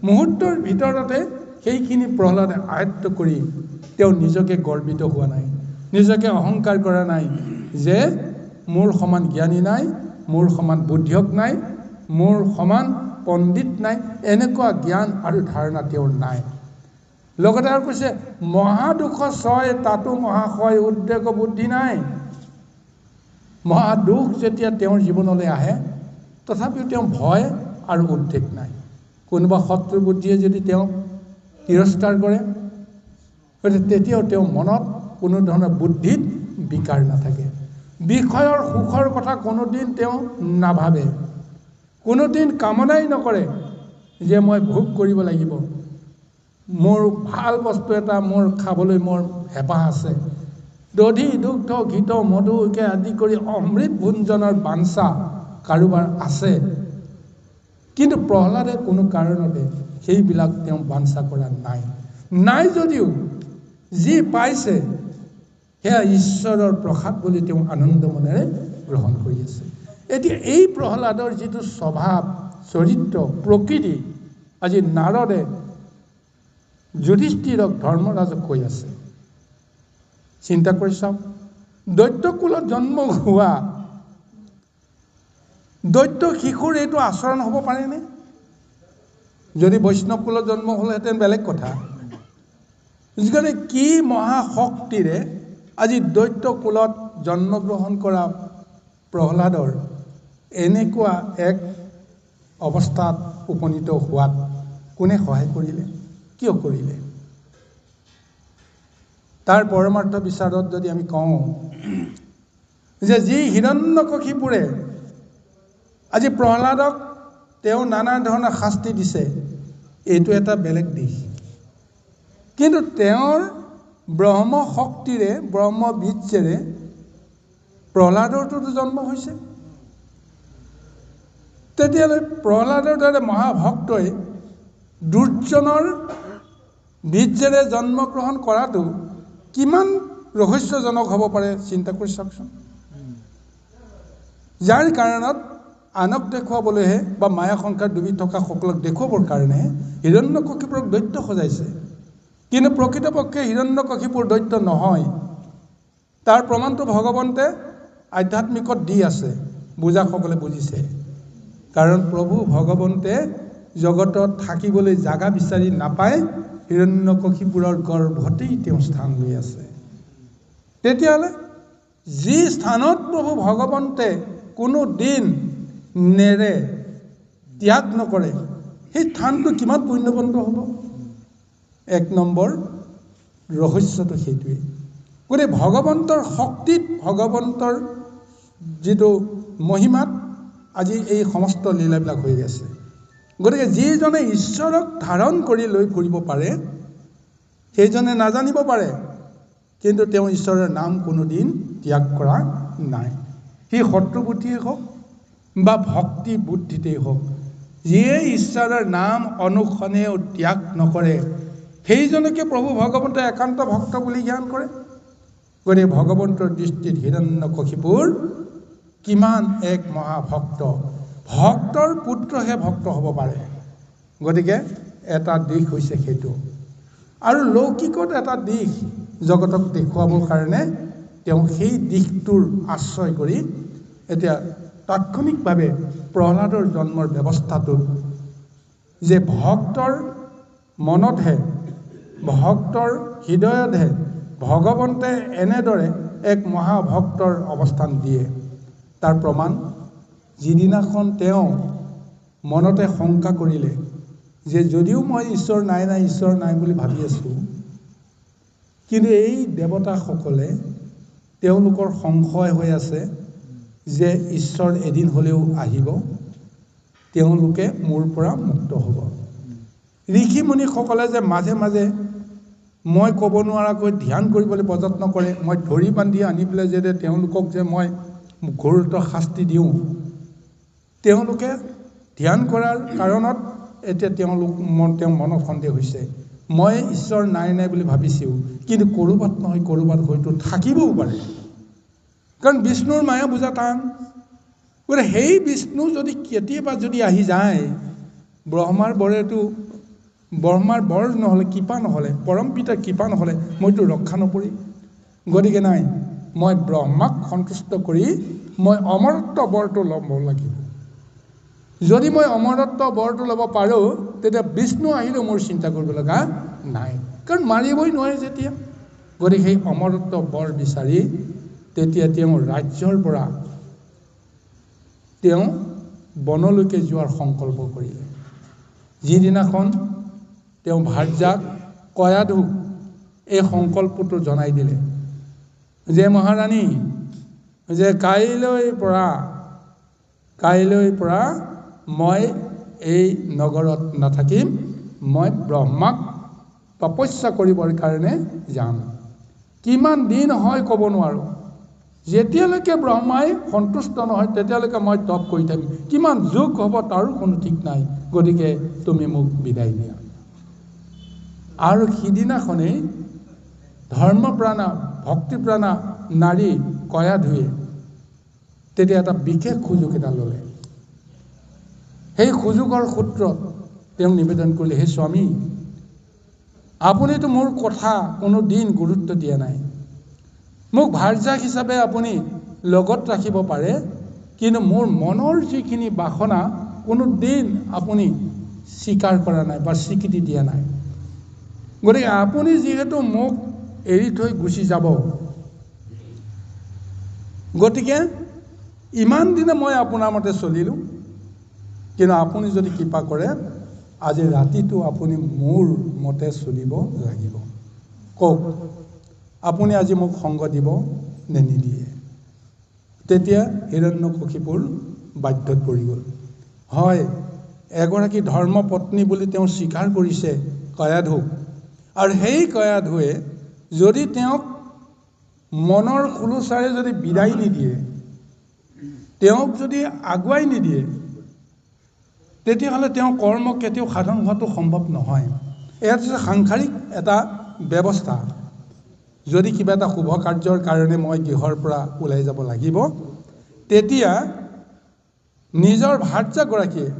B: মুহূৰ্তৰ ভিতৰতে সেইখিনি প্ৰহ্লাদে আয়ত্ত কৰি তেওঁ নিজকে গৰ্বিত হোৱা নাই, নিজকে অহংকাৰ কৰা নাই যে মোৰ সমান জ্ঞানী নাই, মোৰ সমান বুদ্ধিয়ক নাই, মোৰ সমান পণ্ডিত নাই, এনেকুৱা জ্ঞান আৰু ধাৰণা তেওঁৰ নাই। লগতে আৰু কৈছে, মহাদুখ ছয় তাতো মহাশয় উদ্বেগ বুদ্ধি নাই। মহাদুখ যেতিয়া তেওঁৰ জীৱনলৈ আহে, তথাপিও তেওঁ ভয় আৰু উদ্বেগ নাই। কোনোবা শত্ৰু বুদ্ধিয়ে যদি তেওঁক তিৰস্কাৰ কৰে, তেতিয়াও তেওঁৰ মনত কোনো ধৰণৰ বুদ্ধিত বিকাৰ নাথাকে। বিষয়ৰ সুখৰ কথা কোনোদিন তেওঁ নাভাবে, কোনোদিন কামনাই নকৰে যে মই ভোগ কৰিব লাগিব, মোৰ ভাল বস্তু এটা মোৰ খাবলৈ মোৰ হেঁপাহ আছে, দধি দুগ্ধ ঘৃত মধুকে আদি কৰি অমৃত ভোজনৰ বাঞ্ছা কাৰোবাৰ আছে। কিন্তু প্ৰহ্লাদে কোনো কাৰণতে সেইবিলাক তেওঁ বাঞ্ছা কৰা নাই। নাই যদিও যি পাইছে সেয়া ঈশ্বৰৰ প্ৰসাদ বুলি তেওঁ আনন্দ মনেৰে গ্ৰহণ কৰি আছে। এতিয়া এই প্ৰহ্লাদৰ যিটো স্বভাৱ, চৰিত্ৰ, প্ৰকৃতি আজি নাৰদে যুধিষ্ঠিৰক ধৰ্মৰাজক কৈ আছে। চিন্তা কৰি চাওক, দৈত্যকুলত জন্ম হোৱা দৈত্য শিশুৰ এইটো আচৰণ হ'ব পাৰেনে? যদি বৈষ্ণৱ কুলত জন্ম হ'লহেঁতেন বেলেগ কথা। গতিকে কি মহাশক্তিৰে আজি দৈত্য কুলত জন্মগ্ৰহণ কৰা প্ৰহ্লাদৰ এনেকুৱা এক অৱস্থাত উপনীত হোৱাত কোনে সহায় কৰিলে? কিয় কৰিলে? তাৰ পৰমাৰ্থ বিচাৰত যদি আমি কওঁ যে যি হিৰণ্যকশিপুৰে আজি প্ৰহ্লাদক তেওঁ নানা ধৰণৰ শাস্তি দিছে, এইটো এটা বেলেগ দিশ। কিন্তু তেওঁৰ ব্ৰহ্ম শক্তিৰে ব্ৰহ্মবীৰ্যেৰে প্ৰহ্লাদৰটোতো জন্ম হৈছে। তেতিয়াহ'লে প্ৰহ্লাদৰ দৰে মহাভক্তই দুৰ্জনৰ বীৰ্যেৰে জন্মগ্ৰহণ কৰাটো কিমান ৰহস্যজনক হ'ব পাৰে চিন্তা কৰি চাওকচোন। যাৰ কাৰণত আনক দেখুৱাবলৈহে বা মায়া সংসাৰ ডুবি থকা সকলক দেখুৱাবৰ কাৰণে হিৰণ্যকশিপুৰক দৈত্য সজাইছে। কিন্তু প্ৰকৃতপক্ষে হিৰণ্যকশিপুৰ দৈত্য নহয়। তাৰ প্ৰমাণটো ভগৱন্তে আধ্যাত্মিকত দি আছে, বুজাসকলে বুজিছে। কাৰণ প্ৰভু ভগৱন্তে জগতত থাকিবলৈ জাগা বিচাৰি নাপায়, হিৰণ্যকশিপুৰৰ গৰ্ভতেই তেওঁ স্থান লৈ আছে। তেতিয়াহ'লে যি স্থানত প্ৰভু ভগৱন্তে কোনো দিন নেৰে, ত্যাগ নকৰে, সেই স্থানটো কিমান পুণ্যৱন্ত হ'ব? এক নম্বৰ ৰহস্যটো সেইটোৱেই। গতিকে ভগৱন্তৰ শক্তিত, ভগৱন্তৰ যিটো মহিমাত আজি এই সমস্ত লীলাবিলাক হৈ আছে। গতিকে যিজনে ঈশ্বৰক ধাৰণ কৰি লৈ ফুৰিব পাৰে, সেইজনে নাজানিব পাৰে, কিন্তু তেওঁ ঈশ্বৰৰ নাম কোনোদিন ত্যাগ কৰা নাই। সি শত্ৰু বুদ্ধিয়েই হওক বা ভক্তি বুদ্ধিতেই হওক, যিয়ে ঈশ্বৰৰ নাম অনুক্ষণেও ত্যাগ নকৰে, সেইজনকে প্ৰভু ভগৱন্তে একান্ত ভক্ত বুলি জ্ঞান কৰে। গতিকে ভগৱন্তৰ দৃষ্টিত হিৰণ্যকশিপুৰ কিমান এক মহাভক্ত, ভক্তৰ পুত্ৰহে ভক্ত হ'ব পাৰে। গতিকে এটা দিশ হৈছে সেইটো। আৰু লৌকিকত এটা দিশ জগতক দেখুৱাবৰ কাৰণে তেওঁ সেই দিশটোৰ আশ্ৰয় কৰি এতিয়া তাৎক্ষণিকভাৱে প্ৰহ্লাদৰ জন্মৰ ব্যৱস্থাটোত যে ভক্তৰ মনতহে, ভক্তৰ হৃদয়তহে ভগৱন্তে এনেদৰে এক মহাভক্তৰ অৱস্থান দিয়ে, তাৰ প্ৰমাণ যিদিনাখন তেওঁ মনতে শংকা কৰিলে যে যদিও মই ঈশ্বৰ নাই বুলি ভাবি আছোঁ, কিন্তু এই দেৱতাসকলে তেওঁলোকৰ সংশয় হৈ আছে যে ঈশ্বৰ এদিন হ'লেও আহিব, তেওঁলোকে মোৰ পৰা মুক্ত হ'ব। ঋষিমুনিসকলে যে মাজে মাজে মই ক'ব নোৱাৰাকৈ ধ্যান কৰিবলৈ প্ৰযত্ন কৰে, মই ধৰি বান্ধি আনি পেলাই যে তেওঁলোকক যে মই ঘোৰতৰ শাস্তি দিওঁ, তেওঁলোকে ধ্যান কৰাৰ কাৰণত এতিয়া তেওঁ মনত সন্দেহ হৈছে, মই ঈশ্বৰ নাই বুলি ভাবিছোঁ, কিন্তু ক'ৰবাত নহয় ক'ৰবাত হয়তো থাকিবও পাৰে। কাৰণ বিষ্ণুৰ মায়া বুজা টান। গতিকে সেই বিষ্ণু যদি কেতিয়াবা যদি আহি যায়, ব্ৰহ্মাৰ বৰ নহ'লে, কৃপা নহ'লে, পৰম পিতাৰ কৃপা নহ'লে মইতো ৰক্ষা নপৰিম। গতিকে নাই, মই ব্ৰহ্মাক সন্তুষ্ট কৰি মই অমৰত্ব বৰটো ল'ব লাগিব। যদি মই অমৰত্ব বৰটো ল'ব পাৰোঁ, তেতিয়া বিষ্ণু আহিলেও মোৰ চিন্তা কৰিব লগা নাই, কাৰণ মাৰিবই নোৱাৰে যেতিয়া। গতিকে সেই অমৰত্ব বৰ বিচাৰি তেতিয়া তেওঁ ৰাজ্যৰ পৰা তেওঁ বনলৈকে যোৱাৰ সংকল্প কৰিলে। যিদিনাখন তেওঁ ভাৰ্যাক কয়াধুক এই সংকল্পটো জনাই দিলে যে মহাৰাণী, যে কাইলৈৰ পৰা মই এই নগৰত নাথাকিম, মই ব্ৰহ্মাক তপস্যা কৰিবৰ কাৰণে যাম। কিমান দিন হয় ক'ব নোৱাৰোঁ, যেতিয়ালৈকে ব্ৰহ্মাই সন্তুষ্ট নহয় তেতিয়ালৈকে মই তপ কৰি থাকিম, কিমান যুগ হ'ব তাৰো কোনো ঠিক নাই, গতিকে তুমি মোক বিদায় দিয়া। আৰু সিদিনাখনেই ধৰ্মপ্ৰাণা ভক্তিপ্ৰাণা নাৰী কয়াধুৱে তেতিয়া এটা বিশেষ সুযোগ এটা ল'লে। সেই সুযোগৰ সূত্ৰত তেওঁ নিবেদন কৰিলে, হে স্বামী, আপুনিতো মোৰ কথা কোনো দিন গুৰুত্ব দিয়া নাই, মোক ভাৰ্যাক হিচাপে আপুনি লগত ৰাখিব পাৰে, কিন্তু মোৰ মনৰ যিখিনি বাসনা কোনো দিন আপুনি স্বীকাৰ কৰা নাই বা স্বীকৃতি দিয়া নাই। গতিকে আপুনি যিহেতু মোক এৰি থৈ গুচি যাব, গতিকে ইমান দিনে মই আপোনাৰ মতে চলিলোঁ, কিন্তু আপুনি যদি কৃপা কৰে আজি ৰাতিটো আপুনি মোৰ মতে চলিব লাগিব। কওক আপুনি আজি মোক সংগ দিব নে নিদিয়ে? তেতিয়া হিৰণ্যকশিপুৰ বাধ্যত পৰি গ'ল। হয়, এগৰাকী ধৰ্মপত্নী বুলি তেওঁ স্বীকাৰ কৰিছে কয়াধুক, আৰু সেই কয়াধুৱে যদি তেওঁক মনৰ খোলোচাৰে যদি বিদায় নিদিয়ে, তেওঁক যদি আগুৱাই নিদিয়ে, তেতিয়াহ'লে তেওঁৰ কৰ্ম কেতিয়াও সাধন হোৱাটো সম্ভৱ নহয়। এয়া হৈছে সাংসাৰিক এটা ব্যৱস্থা। যদি কিবা এটা শুভ কাৰ্যৰ কাৰণে মই গৃহৰ পৰা ওলাই যাব লাগিব, তেতিয়া নিজৰ ভাৰ্যাগৰাকীয়ে,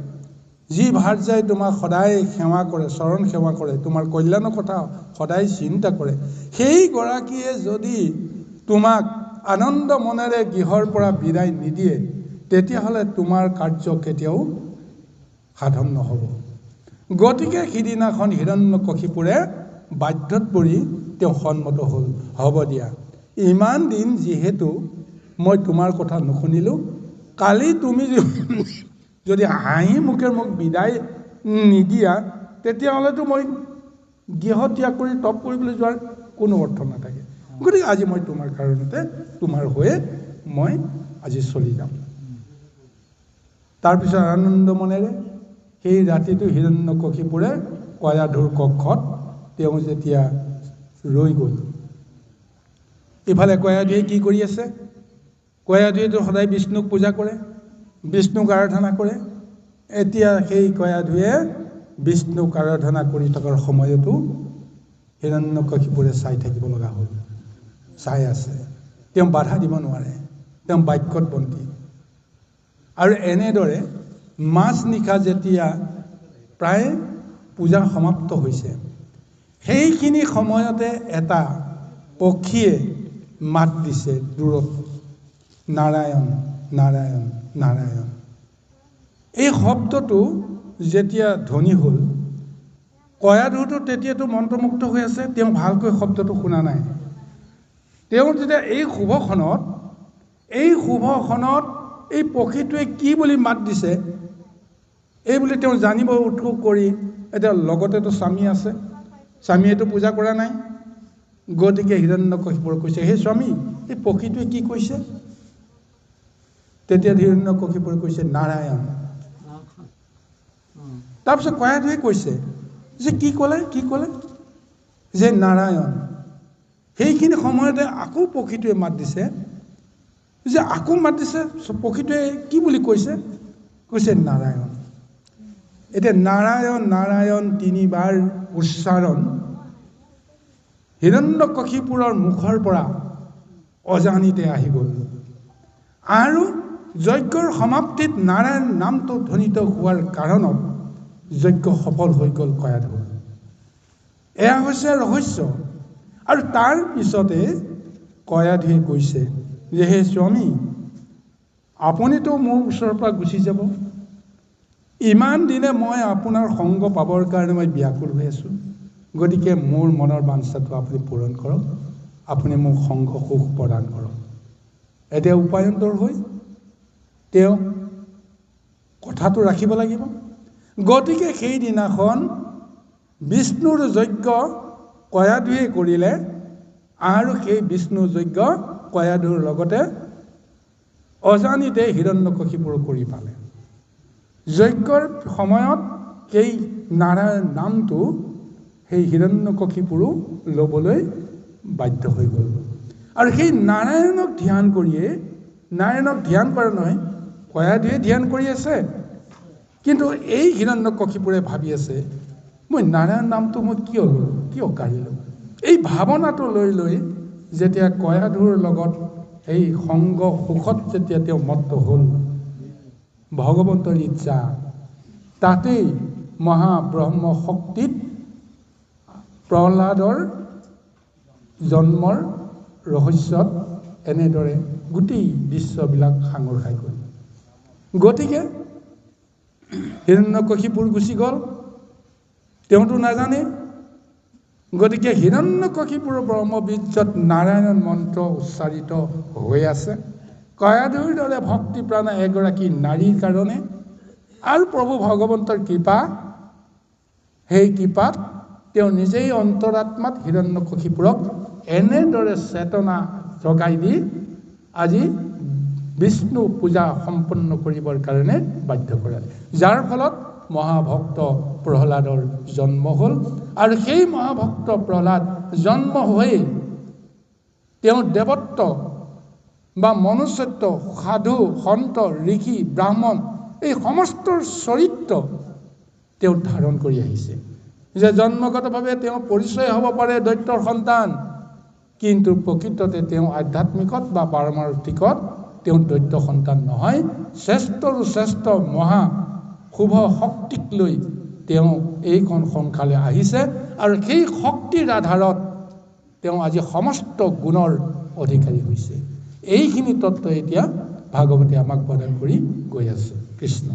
B: যি ভাৰ্যাই তোমাক সদায় সেৱা কৰে, চৰণ সেৱা কৰে, তোমাৰ কল্যাণৰ কথা সদায় চিন্তা কৰে, সেই গৰাকীয়ে যদি তোমাক আনন্দ মনেৰে গৃহৰ পৰা বিদায় নিদিয়ে, তেতিয়াহ'লে তোমাৰ কাৰ্য কেতিয়াও সাধন নহ'ব। গতিকে সিদিনাখন হিৰণ্যকশিপুৰে বাধ্যত পৰি তেওঁ সন্মত হ'ল, হ'ব দিয়া, ইমান দিন যিহেতু মই তোমাৰ কথা নুশুনিলোঁ, কালি তুমি যদি হাঁহি মুখে মোক বিদায় নিদিয়া, তেতিয়াহ'লেতো মই গৃহ ত্যাগ কৰি তপ কৰিবলৈ যোৱাৰ কোনো অৰ্থ নাথাকে। গতিকে আজি মই তোমাৰ কাৰণতে তোমাৰ হৈয়ে মই আজি চলি যাম। তাৰপিছত আনন্দ মনেৰে সেই ৰাতিটো হিৰণ্যকশিপুৰে কয়াধুৰ কক্ষত তেওঁ যেতিয়া ৰৈ গ'ল, ইফালে কয়াধুৱে কি কৰি আছে? কয়াধুৱেতো সদায় বিষ্ণুক পূজা কৰে, বিষ্ণুক আৰাধনা কৰে। এতিয়া সেই কয়াধুৱে বিষ্ণুক আৰাধনা কৰি থকাৰ সময়তো হিৰণ্যকশিপুৰে চাই থাকিব লগা হ'ল। চাই আছে, তেওঁ বাধা দিব নোৱাৰে, তেওঁ বাক্যত বন্দী। আৰু এনেদৰে মাজনিশা যেতিয়া প্ৰায় পূজা সমাপ্ত হৈছে, সেইখিনি সময়তে এটা পক্ষীয়ে মাত দিছে দূৰত, নাৰায়ণ নাৰায়ণ নাৰায়ণ। এই শব্দটো যেতিয়া ধ্বনি হ'ল, কয়াধুটো তেতিয়াতো মন্ত্ৰমুগ্ধ হৈ আছে, তেওঁ ভালকৈ শব্দটো শুনা নাই। তেওঁ যেতিয়া এই শুভক্ষণত এই পক্ষীটোৱে কি বুলি মাত দিছে, এই বুলি তেওঁ জানিব উৎসুক কৰি, এতিয়া লগতেতো স্বামী আছে, স্বামীয়েতো পূজা কৰা নাই। গতিকে হিৰণ্যকশিপুৰে কৈছে, হে স্বামী, এই পক্ষীটোৱে কি কৈছে? তেতিয়া হিৰণ্যকশিপুৰে কৈছে, নাৰায়ণ। তাৰপিছত কয়াধুৱে কৈছে যে কি ক'লে যে নাৰায়ণ। সেইখিনি সময়তে আকৌ পক্ষীটোৱে মাত দিছে, যে আকৌ মাত দিছে, পক্ষীটোৱে কি বুলি কৈছে? কৈছে নাৰায়ণ। এতিয়া নাৰায়ণ নাৰায়ণ তিনিবাৰ উচ্চাৰণ হিৰণ্যকশিপুৰৰ মুখৰ পৰা অজানিতে আহি গ'ল, আৰু যজ্ঞৰ সমাপ্তিত নাৰায়ণ নামটো ধ্বনিত হোৱাৰ কাৰণত যজ্ঞ সফল হৈ গ'ল কয়াধুৰ। এয়া হৈছে ৰহস্য। আৰু তাৰ পিছতে কয়াধুৱে কৈছে যে হে স্বামী, আপুনিতো মোৰ ওচৰৰ পৰা গুচি যাব, ইমান দিনে মই আপোনাৰ সংগ পাবৰ কাৰণে মই ব্যাকুল হৈ আছোঁ। গতিকে মোৰ মনৰ বাঞ্ছাটো আপুনি পূৰণ কৰক, আপুনি মোক সংগ সুখ প্ৰদান কৰক। এতিয়া উপায়ন্তৰ হৈ তেওঁ কথাটো ৰাখিব লাগিব। গতিকে সেইদিনাখন বিষ্ণুৰ যজ্ঞ কয়াধুৱে কৰিলে, আৰু সেই বিষ্ণু যজ্ঞ কয়াধুৰ লগতে অজানিতে হিৰণ্যকশিপুৰো কৰি পালে। যজ্ঞৰ সময়ত সেই নাৰায়ণ নামটো সেই হিৰণ্যকশিপুৰো ল'বলৈ বাধ্য হৈ গ'ল। আৰু সেই নাৰায়ণক ধ্যান কৰিয়ে, নাৰায়ণক ধ্যান কৰা নহয়, কয়াধুৱে ধ্যান কৰি আছে, কিন্তু এই হিৰণ্যকশিপুৰে ভাবি আছে, মই নাৰায়ণ নামটো মই কিয় কাঢ়িলোঁ? এই ভাৱনাটো লৈ যেতিয়া কয়াধুৰ লগত এই সংগ সুখত যেতিয়া তেওঁ মত্ত হ'ল, ভগৱন্তৰ ইচ্ছা, তাতেই মহাব্ৰহ্ম শক্তিত প্ৰহ্লাদৰ জন্মৰ ৰহস্যত এনেদৰে গোটেই দৃশ্যবিলাক সাঙুৰ খাই গ'ল। গতিকে হিৰণ্যকশিপুৰ গুচি গ'ল, তেওঁতো নাজানে। গতিকে হিৰণ্যকশিপুৰৰ ব্ৰহ্মবীৰ্যত নাৰায়ণ মন্ত্ৰ উচ্চাৰিত হৈ আছে কয়াধুৰ দৰে ভক্তিপ্ৰাণা এগৰাকী নাৰীৰ কাৰণে। আৰু প্ৰভু ভগৱন্তৰ কৃপা, সেই কৃপাত তেওঁ নিজেই অন্তৰাত্মাত হিৰণ্যকশিপুৰক এনেদৰে চেতনা জগাই দি আজি বিষ্ণু পূজা সম্পন্ন কৰিবৰ কাৰণে বাধ্য কৰালে, যাৰ ফলত মহাভক্ত প্ৰহ্লাদৰ জন্ম হ'ল। আৰু সেই মহাভক্ত প্ৰহ্লাদ জন্ম হৈ তেওঁ দেৱত্ব বা মনুষ্যত্ব, সাধু, সন্ত, ঋষি, ব্ৰাহ্মণ এই সমস্ত চৰিত্ৰ তেওঁ ধাৰণ কৰি আহিছে। যে জন্মগতভাৱে তেওঁ পৰিচয় হ'ব পাৰে দৈত্যৰ সন্তান, কিন্তু প্ৰকৃততে তেওঁ আধ্যাত্মিকত বা পাৰমাৰ্থিকত তেওঁ দৈত্য সন্তান নহয়। শ্ৰেষ্ঠৰো শ্ৰেষ্ঠ মহা শুভ শক্তিক লৈ তেওঁ এইখন সংসাৰলৈ আহিছে। আৰু সেই শক্তিৰ আধাৰত তেওঁ আজি সমস্ত গুণৰ অধিকাৰী হৈছে। এইখিনি তত্ত্ব এতিয়া ভাগৱতে আমাক প্ৰদান কৰি গৈ আছে। কৃষ্ণ।